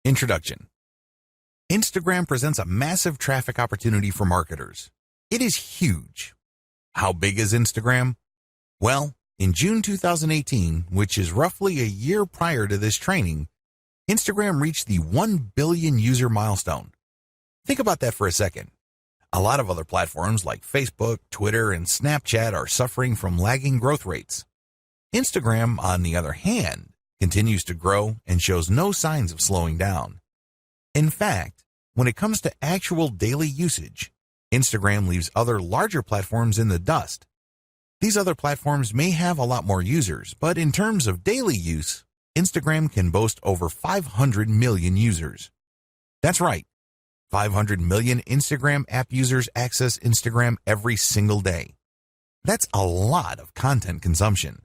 Introduction. Instagram presents a massive traffic opportunity for marketers. It is huge. How big is Instagram? Well, in June 2018, which is roughly a year prior to this training, Instagram reached the 1 billion user milestone. Think about that for a second. A lot of other platforms like Facebook, Twitter, and Snapchat are suffering from lagging growth rates. Instagram, on the other hand, continues to grow and shows no signs of slowing down. In fact, when it comes to actual daily usage, Instagram leaves other larger platforms in the dust. These other platforms may have a lot more users, but in terms of daily use, Instagram can boast over 500 million users. That's right, 500 million Instagram app users access Instagram every single day. That's a lot of content consumption.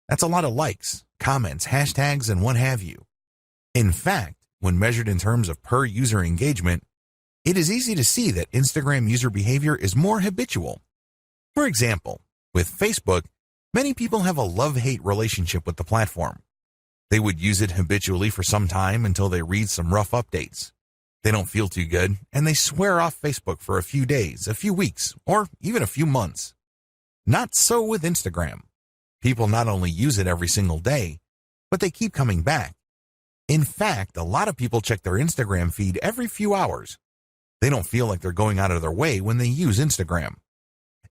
That's a lot of likes, comments, hashtags, and what have you. In fact, when measured in terms of per user engagement, it is easy to see that Instagram user behavior is more habitual. For example, with Facebook, many people have a love-hate relationship with the platform. They would use it habitually for some time until they read some rough updates. They don't feel too good, and they swear off Facebook for a few days, a few weeks, or even a few months. Not so with Instagram. People not only use it every single day, but they keep coming back. In fact, a lot of people check their Instagram feed every few hours. They don't feel like they're going out of their way when they use Instagram.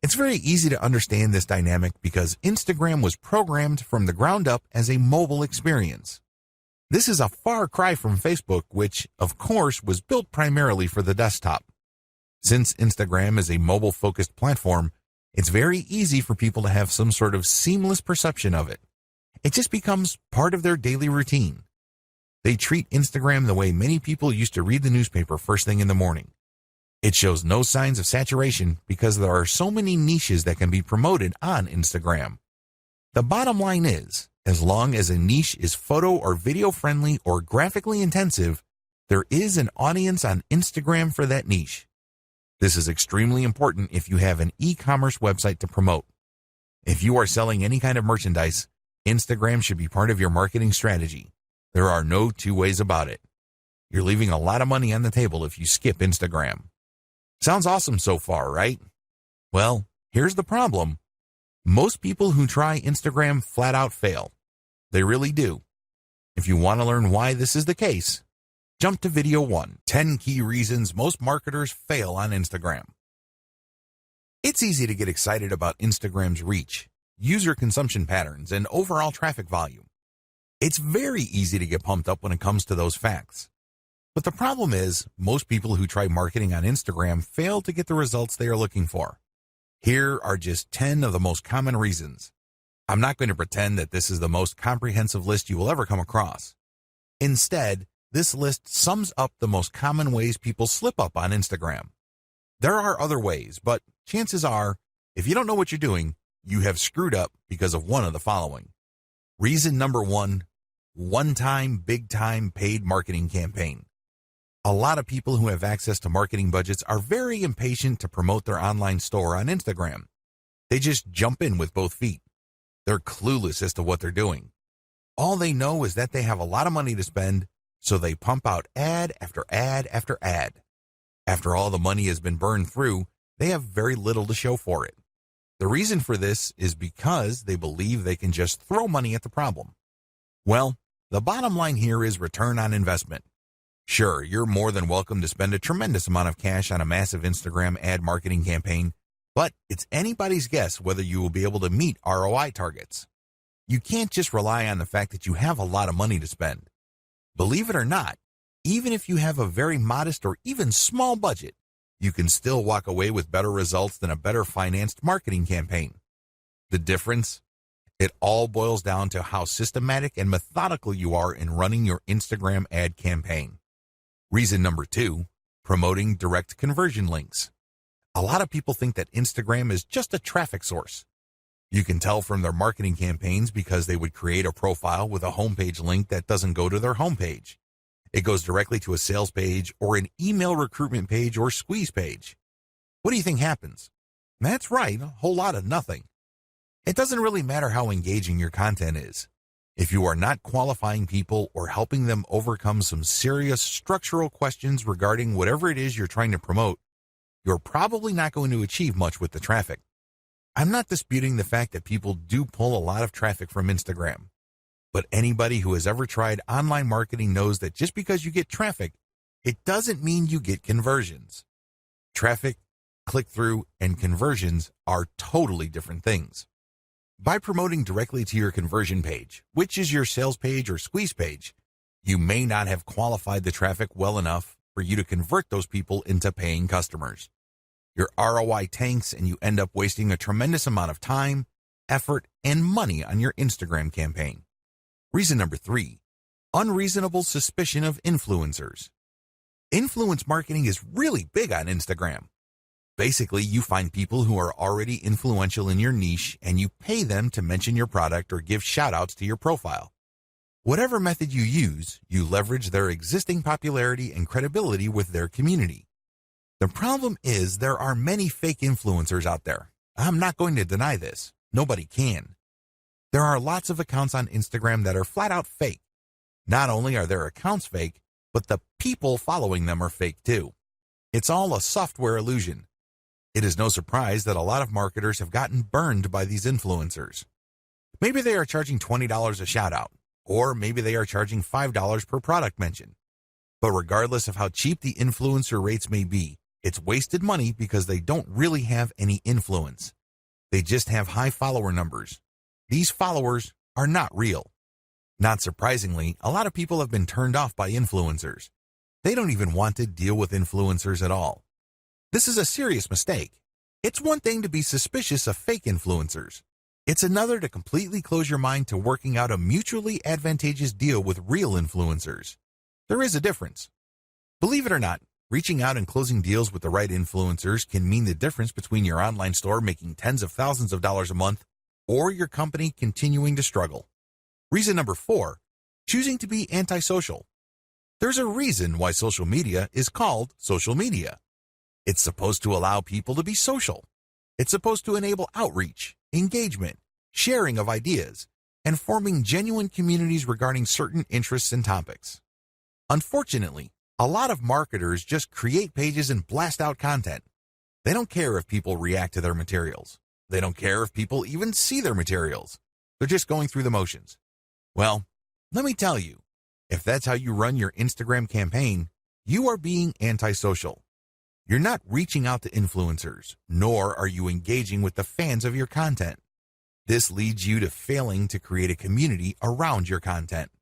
It's very easy to understand this dynamic because Instagram was programmed from the ground up as a mobile experience. This is a far cry from Facebook, which, of course, was built primarily for the desktop. Since Instagram is a mobile-focused platform, it's very easy for people to have some sort of seamless perception of it. It just becomes part of their daily routine. They treat Instagram the way many people used to read the newspaper first thing in the morning. It shows no signs of saturation because there are so many niches that can be promoted on Instagram. The bottom line is, as long as a niche is photo or video friendly or graphically intensive, there is an audience on Instagram for that niche. This is extremely important if you have an e-commerce website to promote. If you are selling any kind of merchandise, Instagram should be part of your marketing strategy. There are no two ways about it. You're leaving a lot of money on the table if you skip Instagram. Sounds awesome so far, right? Well, here's the problem. Most people who try Instagram flat out fail. They really do. If you want to learn why this is the case, jump to video 1, 10 key reasons most marketers fail on Instagram. It's easy to get excited about Instagram's reach, user consumption patterns, and overall traffic volume. It's very easy to get pumped up when it comes to those facts. But the problem is, most people who try marketing on Instagram fail to get the results they are looking for. Here are just 10 of the most common reasons. I'm not going to pretend that this is the most comprehensive list you will ever come across. Instead, this list sums up the most common ways people slip up on Instagram. There are other ways, but chances are, if you don't know what you're doing, you have screwed up because of one of the following. Reason number 1, one-time, big-time paid marketing campaign. A lot of people who have access to marketing budgets are very impatient to promote their online store on Instagram. They just jump in with both feet. They're clueless as to what they're doing. All they know is that they have a lot of money to spend, so they pump out ad after ad after ad. After all the money has been burned through, they have very little to show for it. The reason for this is because they believe they can just throw money at the problem. Well, the bottom line here is return on investment. Sure, you're more than welcome to spend a tremendous amount of cash on a massive Instagram ad marketing campaign, but it's anybody's guess whether you will be able to meet ROI targets. You can't just rely on the fact that you have a lot of money to spend. Believe it or not, even if you have a very modest or even small budget, you can still walk away with better results than a better financed marketing campaign. The difference? It all boils down to how systematic and methodical you are in running your Instagram ad campaign. Reason number 2, promoting direct conversion links. A lot of people think that Instagram is just a traffic source. You can tell from their marketing campaigns because they would create a profile with a homepage link that doesn't go to their homepage. It goes directly to a sales page or an email recruitment page or squeeze page. What do you think happens? That's right, a whole lot of nothing. It doesn't really matter how engaging your content is. If you are not qualifying people or helping them overcome some serious structural questions regarding whatever it is you're trying to promote, you're probably not going to achieve much with the traffic. I'm not disputing the fact that people do pull a lot of traffic from Instagram, but anybody who has ever tried online marketing knows that just because you get traffic, it doesn't mean you get conversions. Traffic, click-through, and conversions are totally different things. By promoting directly to your conversion page, which is your sales page or squeeze page, you may not have qualified the traffic well enough for you to convert those people into paying customers. Your ROI tanks and you end up wasting a tremendous amount of time, effort, and money on your Instagram campaign. Reason number 3, unreasonable suspicion of influencers. Influence marketing is really big on Instagram. Basically, you find people who are already influential in your niche and you pay them to mention your product or give shout-outs to your profile. Whatever method you use, you leverage their existing popularity and credibility with their community. The problem is there are many fake influencers out there. I'm not going to deny this. Nobody can. There are lots of accounts on Instagram that are flat out fake. Not only are their accounts fake, but the people following them are fake too. It's all a software illusion. It is no surprise that a lot of marketers have gotten burned by these influencers. Maybe they are charging $20 a shout out, or maybe they are charging $5 per product mention. But regardless of how cheap the influencer rates may be, it's wasted money because they don't really have any influence. They just have high follower numbers. These followers are not real. Not surprisingly, a lot of people have been turned off by influencers. They don't even want to deal with influencers at all. This is a serious mistake. It's one thing to be suspicious of fake influencers. It's another to completely close your mind to working out a mutually advantageous deal with real influencers. There is a difference. Believe it or not, reaching out and closing deals with the right influencers can mean the difference between your online store making tens of thousands of dollars a month or your company continuing to struggle. Reason number 4, choosing to be antisocial. There's a reason why social media is called social media. It's supposed to allow people to be social. It's supposed to enable outreach, engagement, sharing of ideas, and forming genuine communities regarding certain interests and topics. Unfortunately, a lot of marketers just create pages and blast out content. They don't care if people react to their materials. They don't care if people even see their materials. They're just going through the motions. Well, let me tell you, if that's how you run your Instagram campaign, you are being antisocial. You're not reaching out to influencers, nor are you engaging with the fans of your content. This leads you to failing to create a community around your content.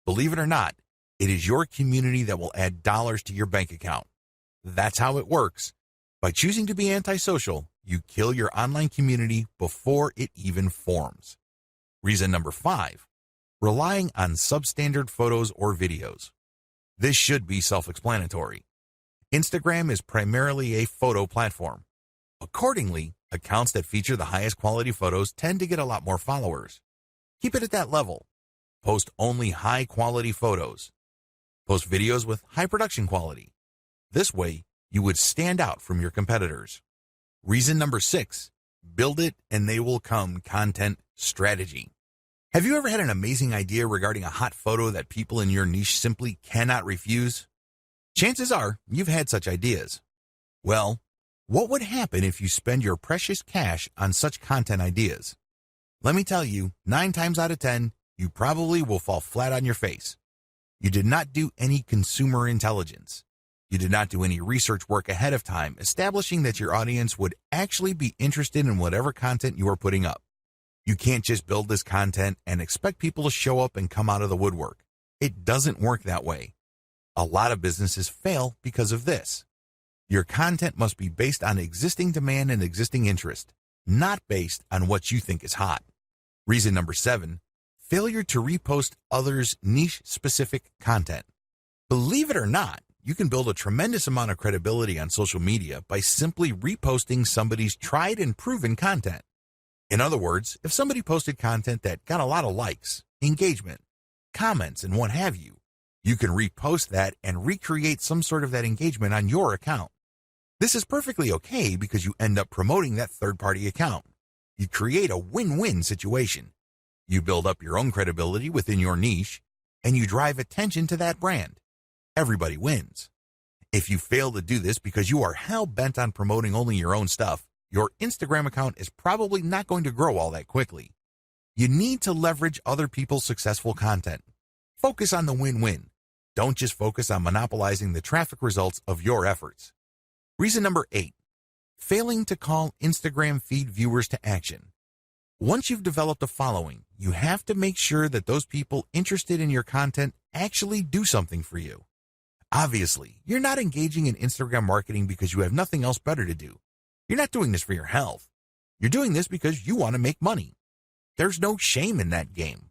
Believe it or not, it is your community that will add dollars to your bank account. That's how it works. By choosing to be antisocial, you kill your online community before it even forms. Reason number 5, relying on substandard photos or videos. This should be self-explanatory. Instagram is primarily a photo platform. Accordingly, accounts that feature the highest quality photos tend to get a lot more followers. Keep it at that level. Post only high-quality photos. Post videos with high production quality. This way, you would stand out from your competitors. Reason number 6, build it and they will come content strategy. Have you ever had an amazing idea regarding a hot photo that people in your niche simply cannot refuse? Chances are you've had such ideas. Well, what would happen if you spend your precious cash on such content ideas? Let me tell you, 9 times out of 10, you probably will fall flat on your face. You did not do any consumer intelligence. You did not do any research work ahead of time establishing that your audience would actually be interested in whatever content you are putting up. You can't just build this content and expect people to show up and come out of the woodwork. It doesn't work that way. A lot of businesses fail because of this. Your content must be based on existing demand and existing interest, not based on what you think is hot. Reason number 7, failure to repost others' niche-specific content. Believe it or not, you can build a tremendous amount of credibility on social media by simply reposting somebody's tried and proven content. In other words, if somebody posted content that got a lot of likes, engagement, comments, and what have you, you can repost that and recreate some sort of that engagement on your account. This is perfectly okay because you end up promoting that third-party account. You create a win-win situation. You build up your own credibility within your niche, and you drive attention to that brand. Everybody wins. If you fail to do this because you are hell-bent on promoting only your own stuff, your Instagram account is probably not going to grow all that quickly. You need to leverage other people's successful content. Focus on the win-win. Don't just focus on monopolizing the traffic results of your efforts. Reason number 8, failing to call Instagram feed viewers to action. Once you've developed a following, you have to make sure that those people interested in your content actually do something for you. Obviously, you're not engaging in Instagram marketing because you have nothing else better to do. You're not doing this for your health. You're doing this because you want to make money. There's no shame in that game.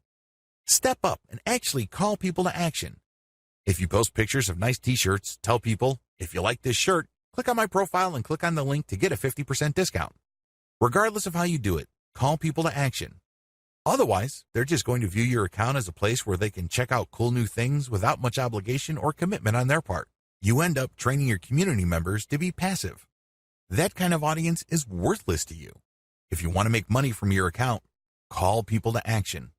Step up and actually call people to action. If you post pictures of nice t-shirts, tell people, if you like this shirt, click on my profile and click on the link to get a 50% discount. Regardless of how you do it, call people to action. Otherwise, they're just going to view your account as a place where they can check out cool new things without much obligation or commitment on their part. You end up training your community members to be passive. That kind of audience is worthless to you. If you want to make money from your account, call people to action.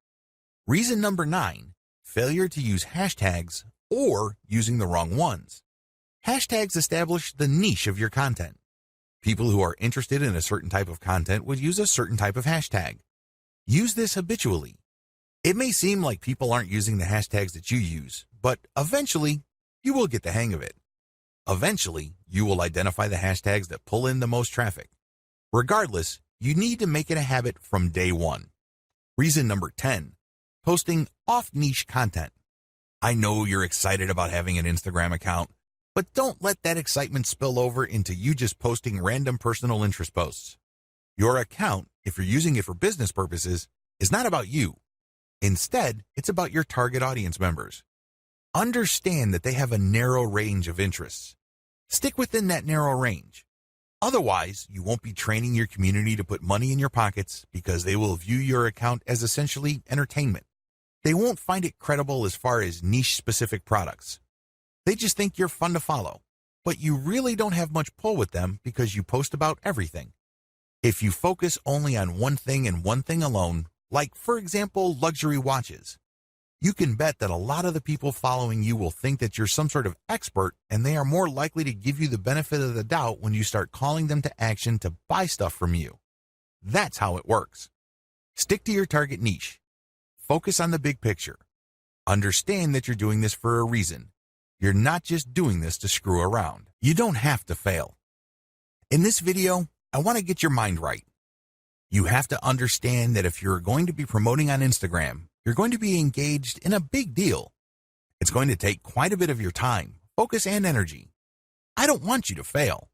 Reason number 9, failure to use hashtags or using the wrong ones. Hashtags establish the niche of your content. People who are interested in a certain type of content would use a certain type of hashtag. Use this habitually. It may seem like people aren't using the hashtags that you use, but eventually, you will get the hang of it. Eventually, you will identify the hashtags that pull in the most traffic. Regardless, you need to make it a habit from day one. Reason number 10, posting off-niche content. I know you're excited about having an Instagram account, but don't let that excitement spill over into you just posting random personal interest posts. Your account, if you're using it for business purposes, is not about you. Instead, it's about your target audience members. Understand that they have a narrow range of interests. Stick within that narrow range. Otherwise, you won't be training your community to put money in your pockets because they will view your account as essentially entertainment. They won't find it credible as far as niche-specific products. They just think you're fun to follow, but you really don't have much pull with them because you post about everything. If you focus only on one thing and one thing alone, like, for example, luxury watches, you can bet that a lot of the people following you will think that you're some sort of expert, and they are more likely to give you the benefit of the doubt when you start calling them to action to buy stuff from you. That's how it works. Stick to your target niche. Focus on the big picture. Understand that you're doing this for a reason. You're not just doing this to screw around. You don't have to fail. In this video, I want to get your mind right. You have to understand that if you're going to be promoting on Instagram, you're going to be engaged in a big deal. It's going to take quite a bit of your time, focus, and energy. I don't want you to fail.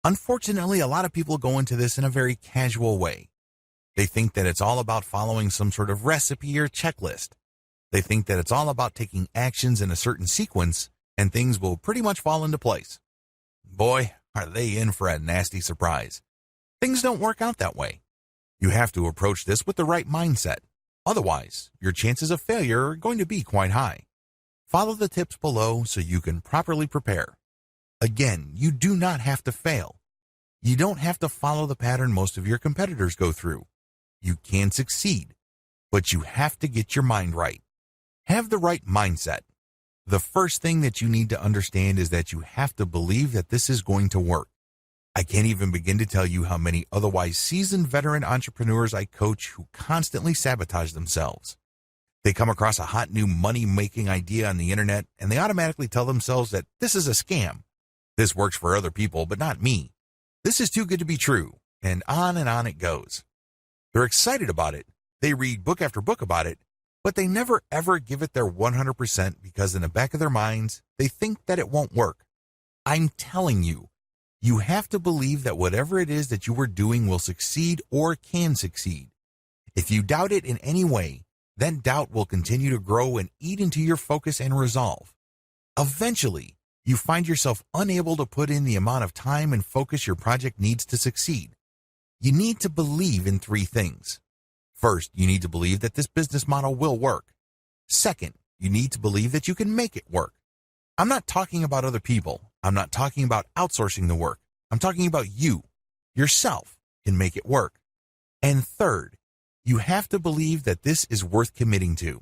Unfortunately, a lot of people go into this in a very casual way. They think that it's all about following some sort of recipe or checklist. They think that it's all about taking actions in a certain sequence, and things will pretty much fall into place. Boy, are they in for a nasty surprise. Things don't work out that way. You have to approach this with the right mindset. Otherwise, your chances of failure are going to be quite high. Follow the tips below so you can properly prepare. Again, you do not have to fail. You don't have to follow the pattern most of your competitors go through. You can succeed, but you have to get your mind right. Have the right mindset. The first thing that you need to understand is that you have to believe that this is going to work. I can't even begin to tell you how many otherwise seasoned veteran entrepreneurs I coach who constantly sabotage themselves. They come across a hot new money-making idea on the internet and they automatically tell themselves that this is a scam. This works for other people, but not me. This is too good to be true, and on it goes. They're excited about it. They read book after book about it, but they never ever give it their 100% because in the back of their minds, they think that it won't work. I'm telling you, you have to believe that whatever it is that you are doing will succeed or can succeed. If you doubt it in any way, then doubt will continue to grow and eat into your focus and resolve. Eventually, you find yourself unable to put in the amount of time and focus your project needs to succeed. You need to believe in 3 things. First, you need to believe that this business model will work. Second, you need to believe that you can make it work. I'm not talking about other people. I'm not talking about outsourcing the work. I'm talking about you, yourself, can make it work. And third, You have to believe that this is worth committing to.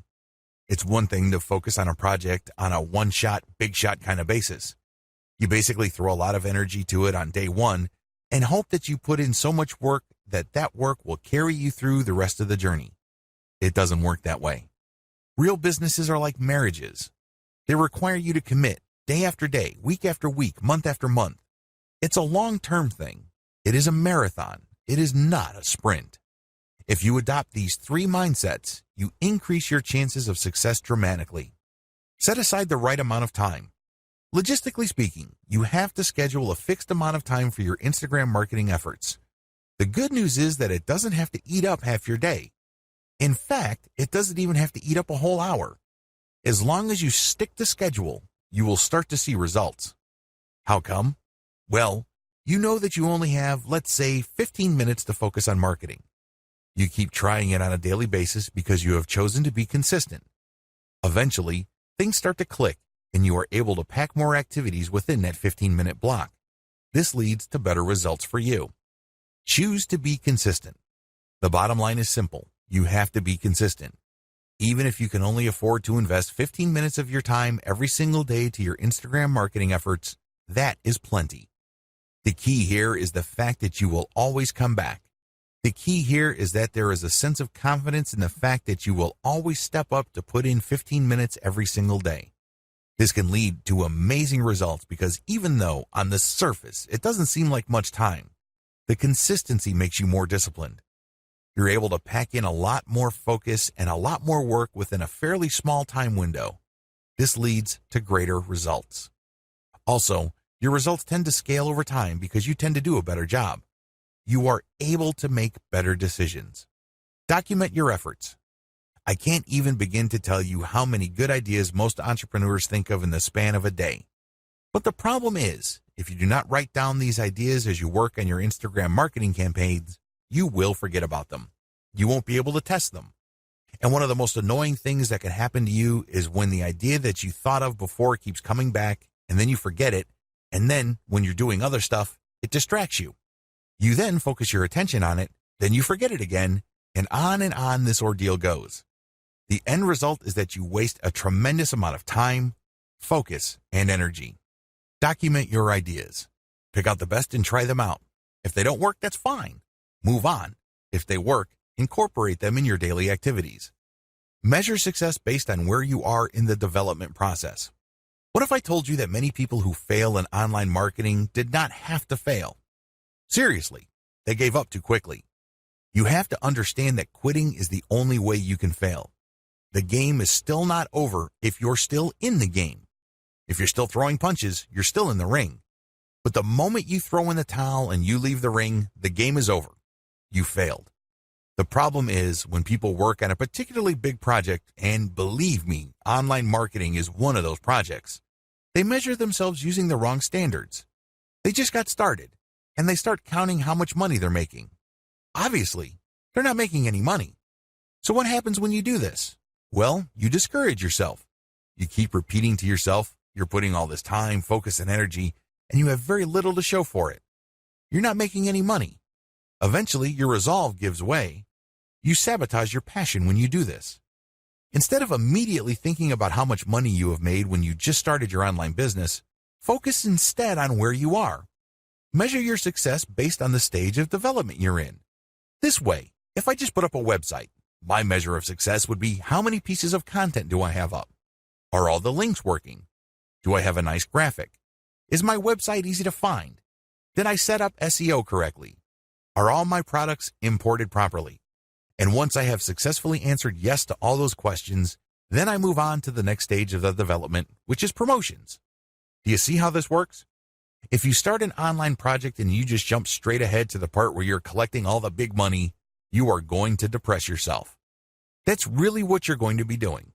It's one thing to focus on a project on a one-shot, big-shot kind of basis. You basically throw a lot of energy to it on day one and hope that you put in so much work that that work will carry you through the rest of the journey. It doesn't work that way. Real businesses are like marriages. They require you to commit day after day, week after week, month after month. It's a long-term thing. It is a marathon. It is not a sprint. If you adopt these 3 mindsets, you increase your chances of success dramatically. Set aside the right amount of time. Logistically speaking, you have to schedule a fixed amount of time for your Instagram marketing efforts. The good news is that it doesn't have to eat up half your day. In fact, it doesn't even have to eat up a whole hour. As long as you stick to schedule, you will start to see results. How come? Well, you know that you only have, let's say, 15 minutes to focus on marketing. You keep trying it on a daily basis because you have chosen to be consistent. Eventually, things start to click and you are able to pack more activities within that 15-minute block. This leads to better results for you. Choose to be consistent. The bottom line is simple. You have to be consistent. Even if you can only afford to invest 15 minutes of your time every single day to your Instagram marketing efforts, that is plenty. The key here is the fact that you will always come back. The key here is that there is a sense of confidence in the fact that you will always step up to put in 15 minutes every single day. This can lead to amazing results because even though on the surface it doesn't seem like much time, the consistency makes you more disciplined. You're able to pack in a lot more focus and a lot more work within a fairly small time window. This leads to greater results. Also, your results tend to scale over time because you tend to do a better job. You are able to make better decisions. Document your efforts. I can't even begin to tell you how many good ideas most entrepreneurs think of in the span of a day. But the problem is, if you do not write down these ideas as you work on your Instagram marketing campaigns, you will forget about them. You won't be able to test them. And one of the most annoying things that can happen to you is when the idea that you thought of before keeps coming back, and then you forget it, and then when you're doing other stuff, it distracts you. You then focus your attention on it, then you forget it again, and on this ordeal goes. The end result is that you waste a tremendous amount of time, focus, and energy. Document your ideas. Pick out the best and try them out. If they don't work, that's fine. Move on. If they work, incorporate them in your daily activities. Measure success based on where you are in the development process. What if I told you that many people who fail in online marketing did not have to fail? Seriously, they gave up too quickly. You have to understand that quitting is the only way you can fail. The game is still not over if you're still in the game. If you're still throwing punches, you're still in the ring. But the moment you throw in the towel and you leave the ring, the game is over. You failed. The problem is when people work on a particularly big project, and believe me, online marketing is one of those projects, they measure themselves using the wrong standards. They just got started, and they start counting how much money they're making. Obviously, they're not making any money. So what happens when you do this? Well, you discourage yourself. You keep repeating to yourself, you're putting all this time, focus, and energy, and you have very little to show for it. You're not making any money. Eventually, your resolve gives way. You sabotage your passion when you do this. Instead of immediately thinking about how much money you have made when you just started your online business, focus instead on where you are. Measure your success based on the stage of development you're in. This way, if I just put up a website, my measure of success would be how many pieces of content do I have up? Are all the links working? Do I have a nice graphic? Is my website easy to find? Did I set up SEO correctly? Are all my products imported properly? And once I have successfully answered yes to all those questions, then I move on to the next stage of the development, which is promotions. Do you see how this works? If you start an online project and you just jump straight ahead to the part where you're collecting all the big money, you are going to depress yourself. That's really what you're going to be doing.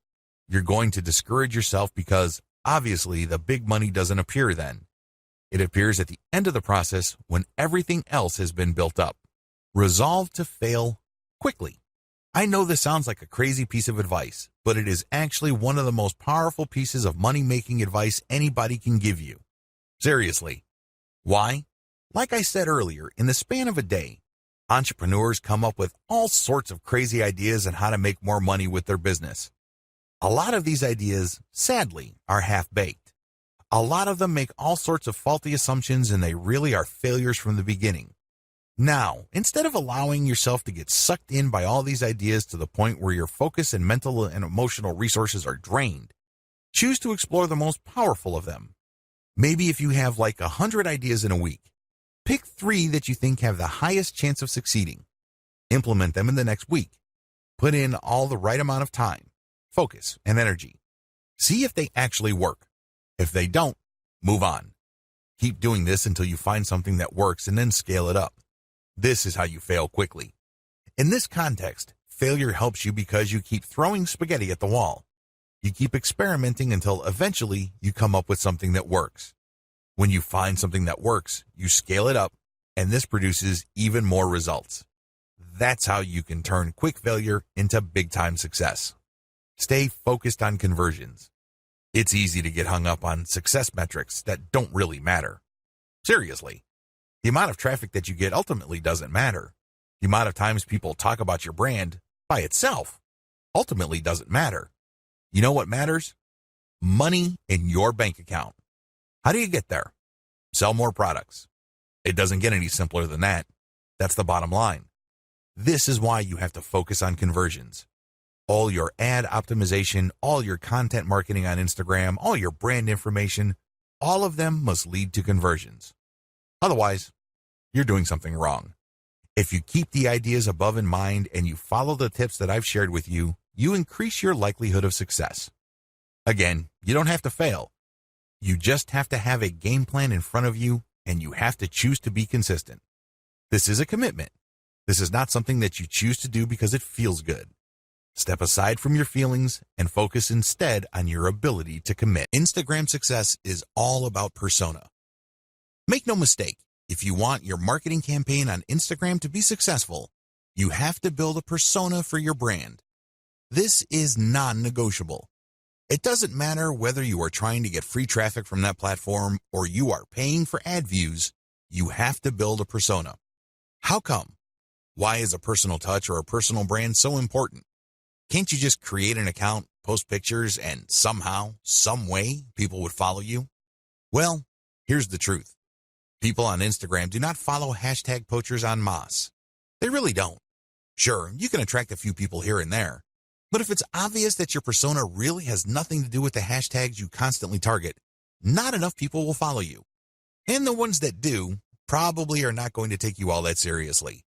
You're going to discourage yourself because, obviously, the big money doesn't appear then. It appears at the end of the process when everything else has been built up. Resolve to fail quickly. I know this sounds like a crazy piece of advice, but it is actually one of the most powerful pieces of money-making advice anybody can give you. Seriously. Why? Like I said earlier, in the span of a day, Entrepreneurs come up with all sorts of crazy ideas on how to make more money with their business. A lot of these ideas, sadly, are half-baked. A lot of them make all sorts of faulty assumptions and they really are failures from the beginning. Now, instead of allowing yourself to get sucked in by all these ideas to the point where your focus and mental and emotional resources are drained, choose to explore the most powerful of them. Maybe if you have like 100 ideas in a week, pick 3 that you think have the highest chance of succeeding. Implement them in the next week. Put in all the right amount of time, focus, and energy. See if they actually work. If they don't, move on. Keep doing this until you find something that works and then scale it up. This is how you fail quickly. In this context, failure helps you because you keep throwing spaghetti at the wall. You keep experimenting until eventually you come up with something that works. When you find something that works, you scale it up, and this produces even more results. That's how you can turn quick failure into big-time success. Stay focused on conversions. It's easy to get hung up on success metrics that don't really matter. Seriously, the amount of traffic that you get ultimately doesn't matter. The amount of times people talk about your brand by itself ultimately doesn't matter. You know what matters? Money in your bank account. How do you get there? Sell more products. It doesn't get any simpler than that. That's the bottom line. This is why you have to focus on conversions. All your ad optimization, all your content marketing on Instagram, all your brand information, all of them must lead to conversions. Otherwise, you're doing something wrong. If you keep the ideas above in mind and you follow the tips that I've shared with you, you increase your likelihood of success. Again, you don't have to fail. You just have to have a game plan in front of you, and you have to choose to be consistent. This is a commitment. This is not something that you choose to do because it feels good. Step aside from your feelings and focus instead on your ability to commit. Instagram success is all about persona. Make no mistake, if you want your marketing campaign on Instagram to be successful, you have to build a persona for your brand. This is non-negotiable. It doesn't matter whether you are trying to get free traffic from that platform or you are paying for ad views, you have to build a persona. How come? Why is a personal touch or a personal brand so important? Can't you just create an account, post pictures, and somehow, some way, people would follow you? Well, here's the truth. People on Instagram do not follow hashtag poachers en masse. They really don't. Sure, you can attract a few people here and there, but if it's obvious that your persona really has nothing to do with the hashtags you constantly target, not enough people will follow you. And the ones that do probably are not going to take you all that seriously.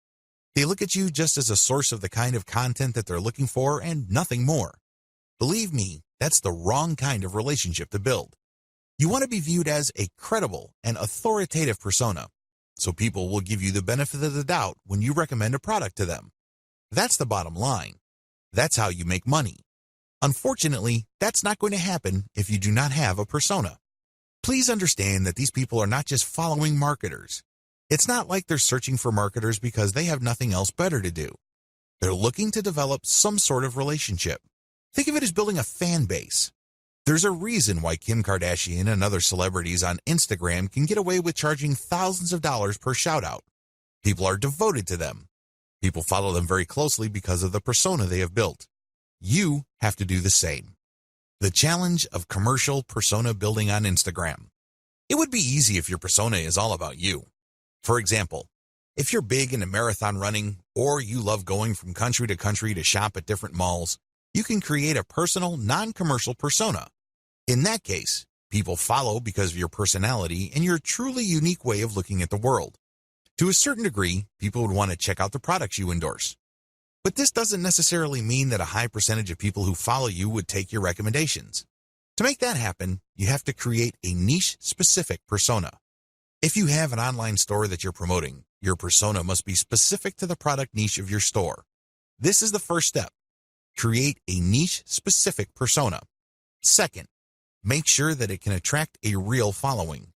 They look at you just as a source of the kind of content that they're looking for and nothing more. Believe me, that's the wrong kind of relationship to build. You want to be viewed as a credible and authoritative persona, so people will give you the benefit of the doubt when you recommend a product to them. That's the bottom line. That's how you make money. Unfortunately, that's not going to happen if you do not have a persona. Please understand that these people are not just following marketers. It's not like they're searching for marketers because they have nothing else better to do. They're looking to develop some sort of relationship. Think of it as building a fan base. There's a reason why Kim Kardashian and other celebrities on Instagram can get away with charging thousands of dollars per shout-out. People are devoted to them. People follow them very closely because of the persona they have built. You have to do the same. The challenge of commercial persona building on Instagram. It would be easy if your persona is all about you. For example, if you're big into marathon running or you love going from country to country to shop at different malls, you can create a personal, non-commercial persona. In that case, people follow because of your personality and your truly unique way of looking at the world. To a certain degree, people would want to check out the products you endorse. But this doesn't necessarily mean that a high percentage of people who follow you would take your recommendations. To make that happen, you have to create a niche-specific persona. If you have an online store that you're promoting, your persona must be specific to the product niche of your store. This is the first step. Create a niche-specific persona. Second, make sure that it can attract a real following.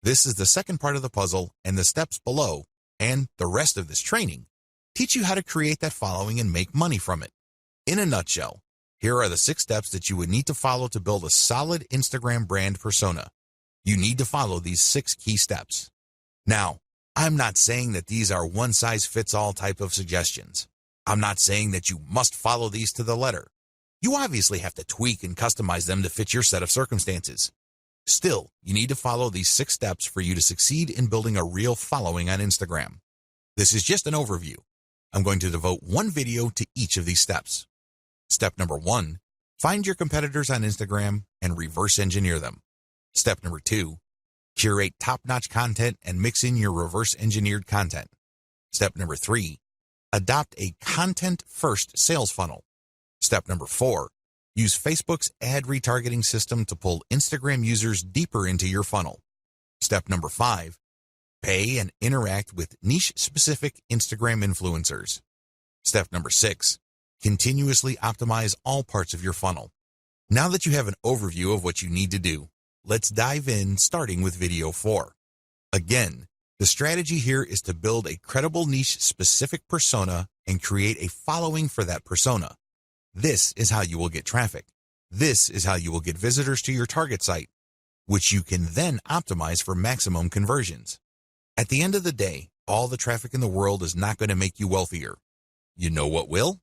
This is the second part of the puzzle, and the steps below, and the rest of this training, teach you how to create that following and make money from it. In a nutshell, here are the 6 steps that you would need to follow to build a solid Instagram brand persona. You need to follow these 6 key steps. Now, I'm not saying that these are one-size-fits-all type of suggestions. I'm not saying that you must follow these to the letter. You obviously have to tweak and customize them to fit your set of circumstances. Still, you need to follow these 6 steps for you to succeed in building a real following on Instagram. This is just an overview. I'm going to devote one video to each of these steps. Step number 1, find your competitors on Instagram and reverse engineer them. Step number 2, curate top-notch content and mix in your reverse engineered content. Step number 3, adopt a content-first sales funnel. Step number 4, use Facebook's ad retargeting system to pull Instagram users deeper into your funnel. Step number 5, pay and interact with niche-specific Instagram influencers. Step number 6, continuously optimize all parts of your funnel. Now that you have an overview of what you need to do, let's dive in, starting with video 4. Again, the strategy here is to build a credible niche-specific persona and create a following for that persona. This is how you will get traffic. This is how you will get visitors to your target site, which you can then optimize for maximum conversions. At the end of the day, all the traffic in the world is not going to make you wealthier. You know what will?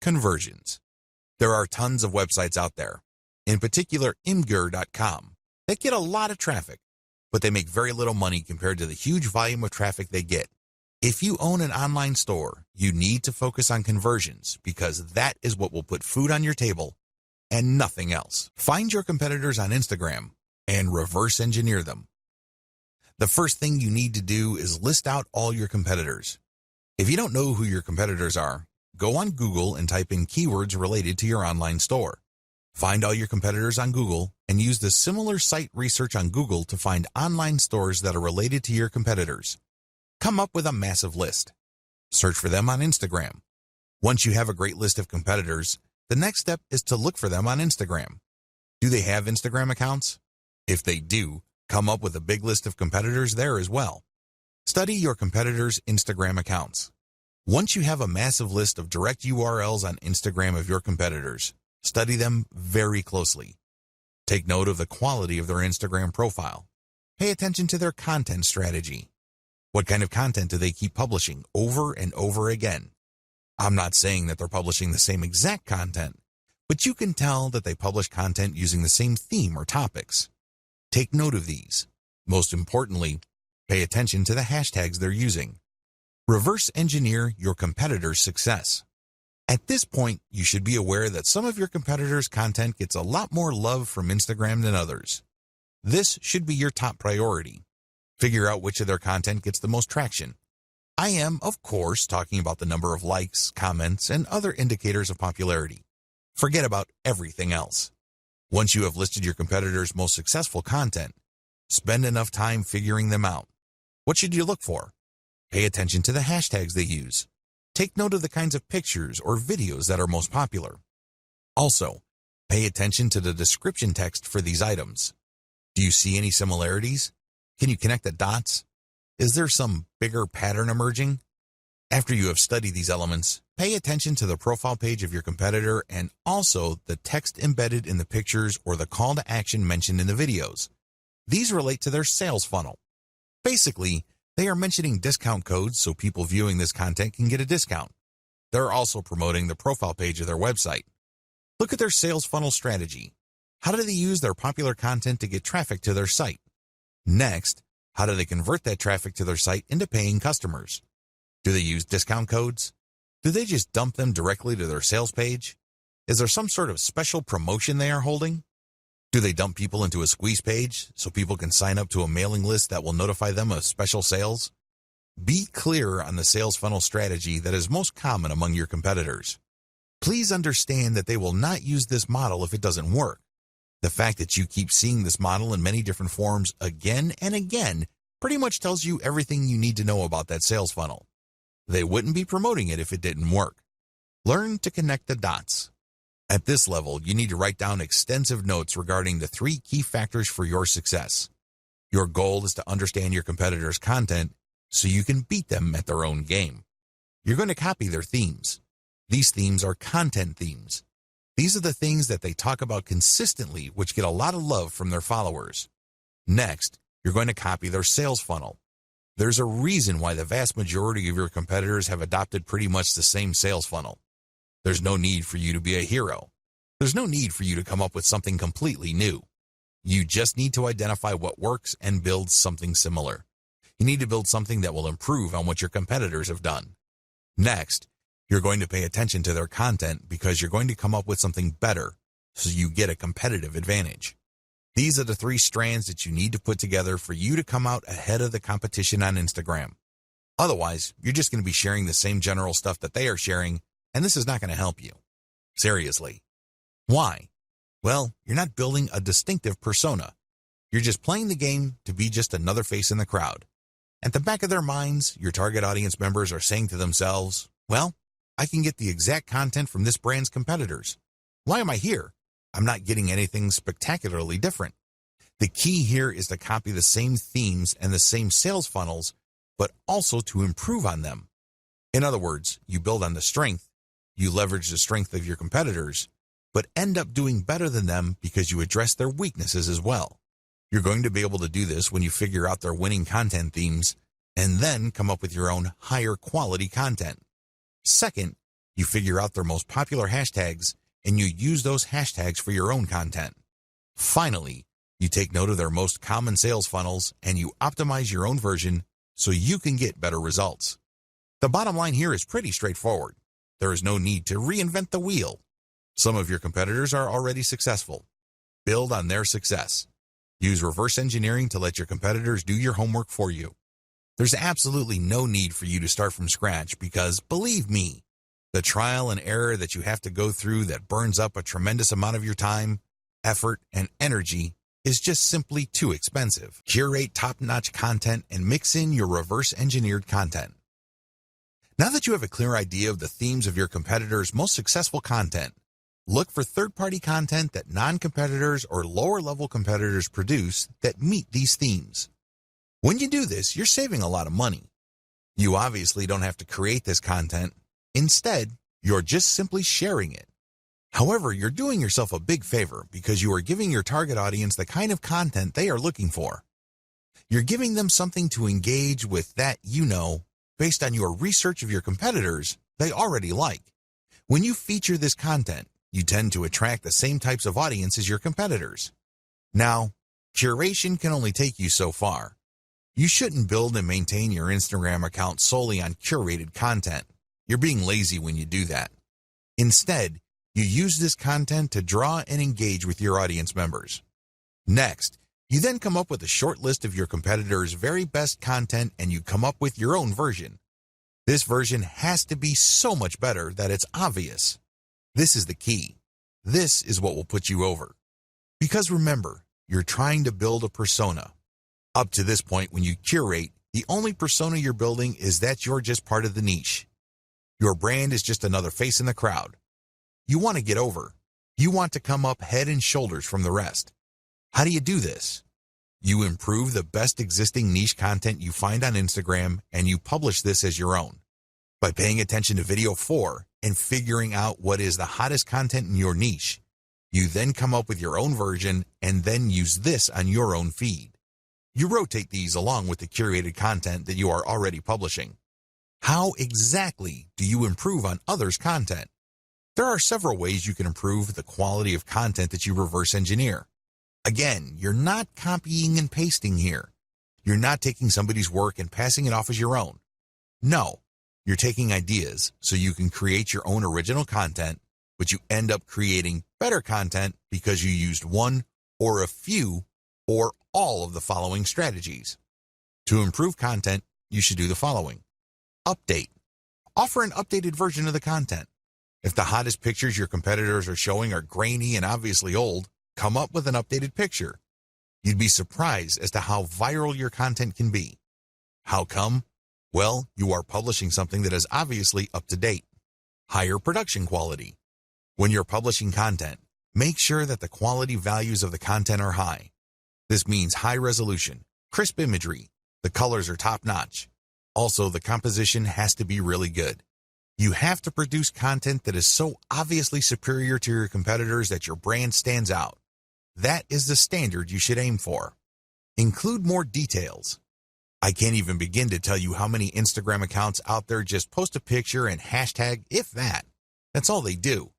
Conversions. There are tons of websites out there, in particular Imgur.com, that get a lot of traffic, but they make very little money compared to the huge volume of traffic they get. If you own an online store, you need to focus on conversions because that is what will put food on your table and nothing else. Find your competitors on Instagram and reverse engineer them. The first thing you need to do is list out all your competitors. If you don't know who your competitors are, go on Google and type in keywords related to your online store. Find all your competitors on Google and use the similar site research on Google to find online stores that are related to your competitors. Come up with a massive list. Search for them on Instagram. Once you have a great list of competitors, the next step is to look for them on Instagram. Do they have Instagram accounts? If they do, come up with a big list of competitors there as well. Study your competitors' Instagram accounts. Once you have a massive list of direct URLs on Instagram of your competitors, study them very closely. Take note of the quality of their Instagram profile. Pay attention to their content strategy. What kind of content do they keep publishing over and over again? I'm not saying that they're publishing the same exact content, but you can tell that they publish content using the same theme or topics. Take note of these. Most importantly, pay attention to the hashtags they're using. Reverse engineer your competitors' success. At this point, you should be aware that some of your competitors' content gets a lot more love from Instagram than others. This should be your top priority. Figure out which of their content gets the most traction. I am, of course, talking about the number of likes, comments, and other indicators of popularity. Forget about everything else. Once you have listed your competitors' most successful content, spend enough time figuring them out. What should you look for? Pay attention to the hashtags they use. Take note of the kinds of pictures or videos that are most popular. Also, pay attention to the description text for these items. Do you see any similarities? Can you connect the dots? Is there some bigger pattern emerging? After you have studied these elements, pay attention to the profile page of your competitor and also the text embedded in the pictures or the call to action mentioned in the videos. These relate to their sales funnel. Basically, they are mentioning discount codes so people viewing this content can get a discount. They're also promoting the profile page of their website. Look at their sales funnel strategy. How do they use their popular content to get traffic to their site? Next, how do they convert that traffic to their site into paying customers? Do they use discount codes? Do they just dump them directly to their sales page? Is there some sort of special promotion they are holding? Do they dump people into a squeeze page so people can sign up to a mailing list that will notify them of special sales? Be clear on the sales funnel strategy that is most common among your competitors. Please understand that they will not use this model if it doesn't work. The fact that you keep seeing this model in many different forms again and again pretty much tells you everything you need to know about that sales funnel. They wouldn't be promoting it if it didn't work. Learn to connect the dots. At this level, you need to write down extensive notes regarding the 3 key factors for your success. Your goal is to understand your competitors' content so you can beat them at their own game. You're going to copy their themes. These themes are content themes. These are the things that they talk about consistently, which get a lot of love from their followers. Next, you're going to copy their sales funnel. There's a reason why the vast majority of your competitors have adopted pretty much the same sales funnel. There's no need for you to be a hero. There's no need for you to come up with something completely new. You just need to identify what works and build something similar. You need to build something that will improve on what your competitors have done. Next, you're going to pay attention to their content because you're going to come up with something better so you get a competitive advantage. These are the 3 strands that you need to put together for you to come out ahead of the competition on Instagram. Otherwise, you're just going to be sharing the same general stuff that they are sharing, and this is not going to help you. Seriously. Why? Well, you're not building a distinctive persona. You're just playing the game to be just another face in the crowd. At the back of their minds, your target audience members are saying to themselves, well, I can get the exact content from this brand's competitors. Why am I here? I'm not getting anything spectacularly different. The key here is to copy the same themes and the same sales funnels, but also to improve on them. In other words, you build on the strength, you leverage the strength of your competitors, but end up doing better than them because you address their weaknesses as well. You're going to be able to do this when you figure out their winning content themes and then come up with your own higher quality content. Second, you figure out their most popular hashtags and you use those hashtags for your own content. Finally, you take note of their most common sales funnels and you optimize your own version so you can get better results. The bottom line here is pretty straightforward. There is no need to reinvent the wheel. Some of your competitors are already successful. Build on their success. Use reverse engineering to let your competitors do your homework for you. There's absolutely no need for you to start from scratch because, believe me, the trial and error that you have to go through that burns up a tremendous amount of your time, effort, and energy is just simply too expensive. Curate top-notch content and mix in your reverse-engineered content. Now that you have a clear idea of the themes of your competitors' most successful content, look for third-party content that non-competitors or lower-level competitors produce that meet these themes. When you do this, you're saving a lot of money. You obviously don't have to create this content. Instead, you're just simply sharing it. However, you're doing yourself a big favor because you are giving your target audience the kind of content they are looking for. You're giving them something to engage with that based on your research of your competitors, they already like. When you feature this content, you tend to attract the same types of audience as your competitors. Now, curation can only take you so far. You shouldn't build and maintain your Instagram account solely on curated content. You're being lazy when you do that. Instead, you use this content to draw and engage with your audience members. Next, you then come up with a short list of your competitors' very best content and you come up with your own version. This version has to be so much better that it's obvious. This is the key. This is what will put you over. Because remember, you're trying to build a persona. Up to this point, when you curate, the only persona you're building is that you're just part of the niche. Your brand is just another face in the crowd. You want to get over. You want to come up head and shoulders from the rest. How do you do this? You improve the best existing niche content you find on Instagram and you publish this as your own. By paying attention to video 4 and figuring out what is the hottest content in your niche, you then come up with your own version and then use this on your own feed. You rotate these along with the curated content that you are already publishing. How exactly do you improve on others' content? There are several ways you can improve the quality of content that you reverse engineer. Again, you're not copying and pasting here. You're not taking somebody's work and passing it off as your own. No, you're taking ideas so you can create your own original content, but you end up creating better content because you used one or a few or all of the following strategies. To improve content, you should do the following. Update. Offer an updated version of the content. If the hottest pictures your competitors are showing are grainy and obviously old, come up with an updated picture. You'd be surprised as to how viral your content can be. How come? Well, you are publishing something that is obviously up to date. Higher production quality. When you're publishing content, make sure that the quality values of the content are high. This means high resolution, crisp imagery, the colors are top-notch. Also, the composition has to be really good. You have to produce content that is so obviously superior to your competitors that your brand stands out. That is the standard you should aim for. Include more details. I can't even begin to tell you how many Instagram accounts out there just post a picture and hashtag, if that. That's all they do.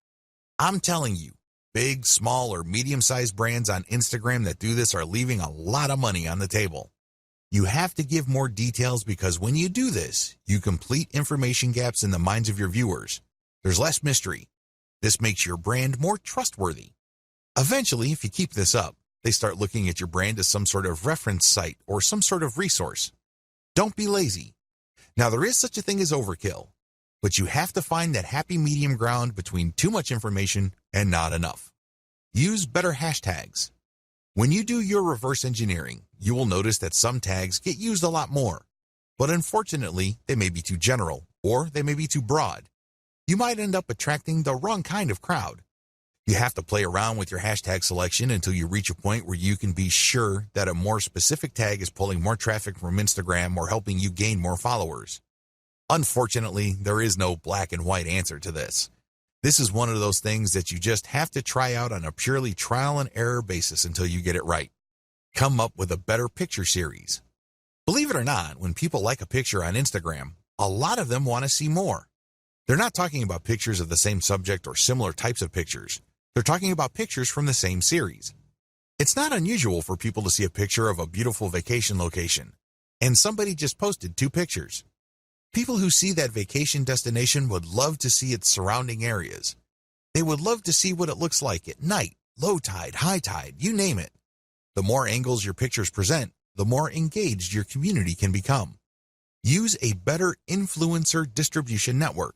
I'm telling you, big, small, or medium-sized brands on Instagram that do this are leaving a lot of money on the table. You have to give more details because when you do this, you complete information gaps in the minds of your viewers. There's less mystery. This makes your brand more trustworthy. Eventually, if you keep this up, they start looking at your brand as some sort of reference site or some sort of resource. Don't be lazy. Now, there is such a thing as overkill, but you have to find that happy medium ground between too much information and not enough. Use better hashtags. When you do your reverse engineering, you will notice that some tags get used a lot more, but unfortunately, they may be too general or they may be too broad. You might end up attracting the wrong kind of crowd. You have to play around with your hashtag selection until you reach a point where you can be sure that a more specific tag is pulling more traffic from Instagram or helping you gain more followers. Unfortunately, there is no black and white answer to this. This is one of those things that you just have to try out on a purely trial and error basis until you get it right. Come up with a better picture series. Believe it or not, when people like a picture on Instagram, a lot of them want to see more. They're not talking about pictures of the same subject or similar types of pictures. They're talking about pictures from the same series. It's not unusual for people to see a picture of a beautiful vacation location, and somebody just posted 2 pictures. People who see that vacation destination would love to see its surrounding areas. They would love to see what it looks like at night, low tide, high tide, you name it. The more angles your pictures present, the more engaged your community can become. Use a better influencer distribution network.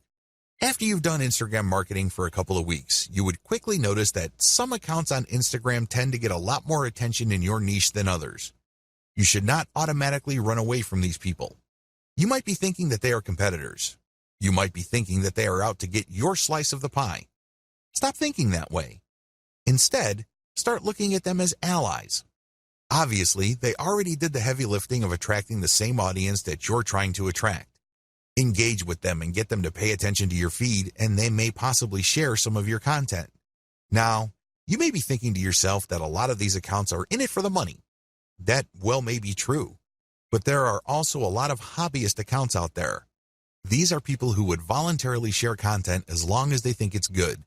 After you've done Instagram marketing for a couple of weeks, you would quickly notice that some accounts on Instagram tend to get a lot more attention in your niche than others. You should not automatically run away from these people. You might be thinking that they are competitors. You might be thinking that they are out to get your slice of the pie. Stop thinking that way. Instead, start looking at them as allies. Obviously, they already did the heavy lifting of attracting the same audience that you're trying to attract. Engage with them and get them to pay attention to your feed, and they may possibly share some of your content. Now, you may be thinking to yourself that a lot of these accounts are in it for the money. That well may be true, but there are also a lot of hobbyist accounts out there. These are people who would voluntarily share content as long as they think it's good.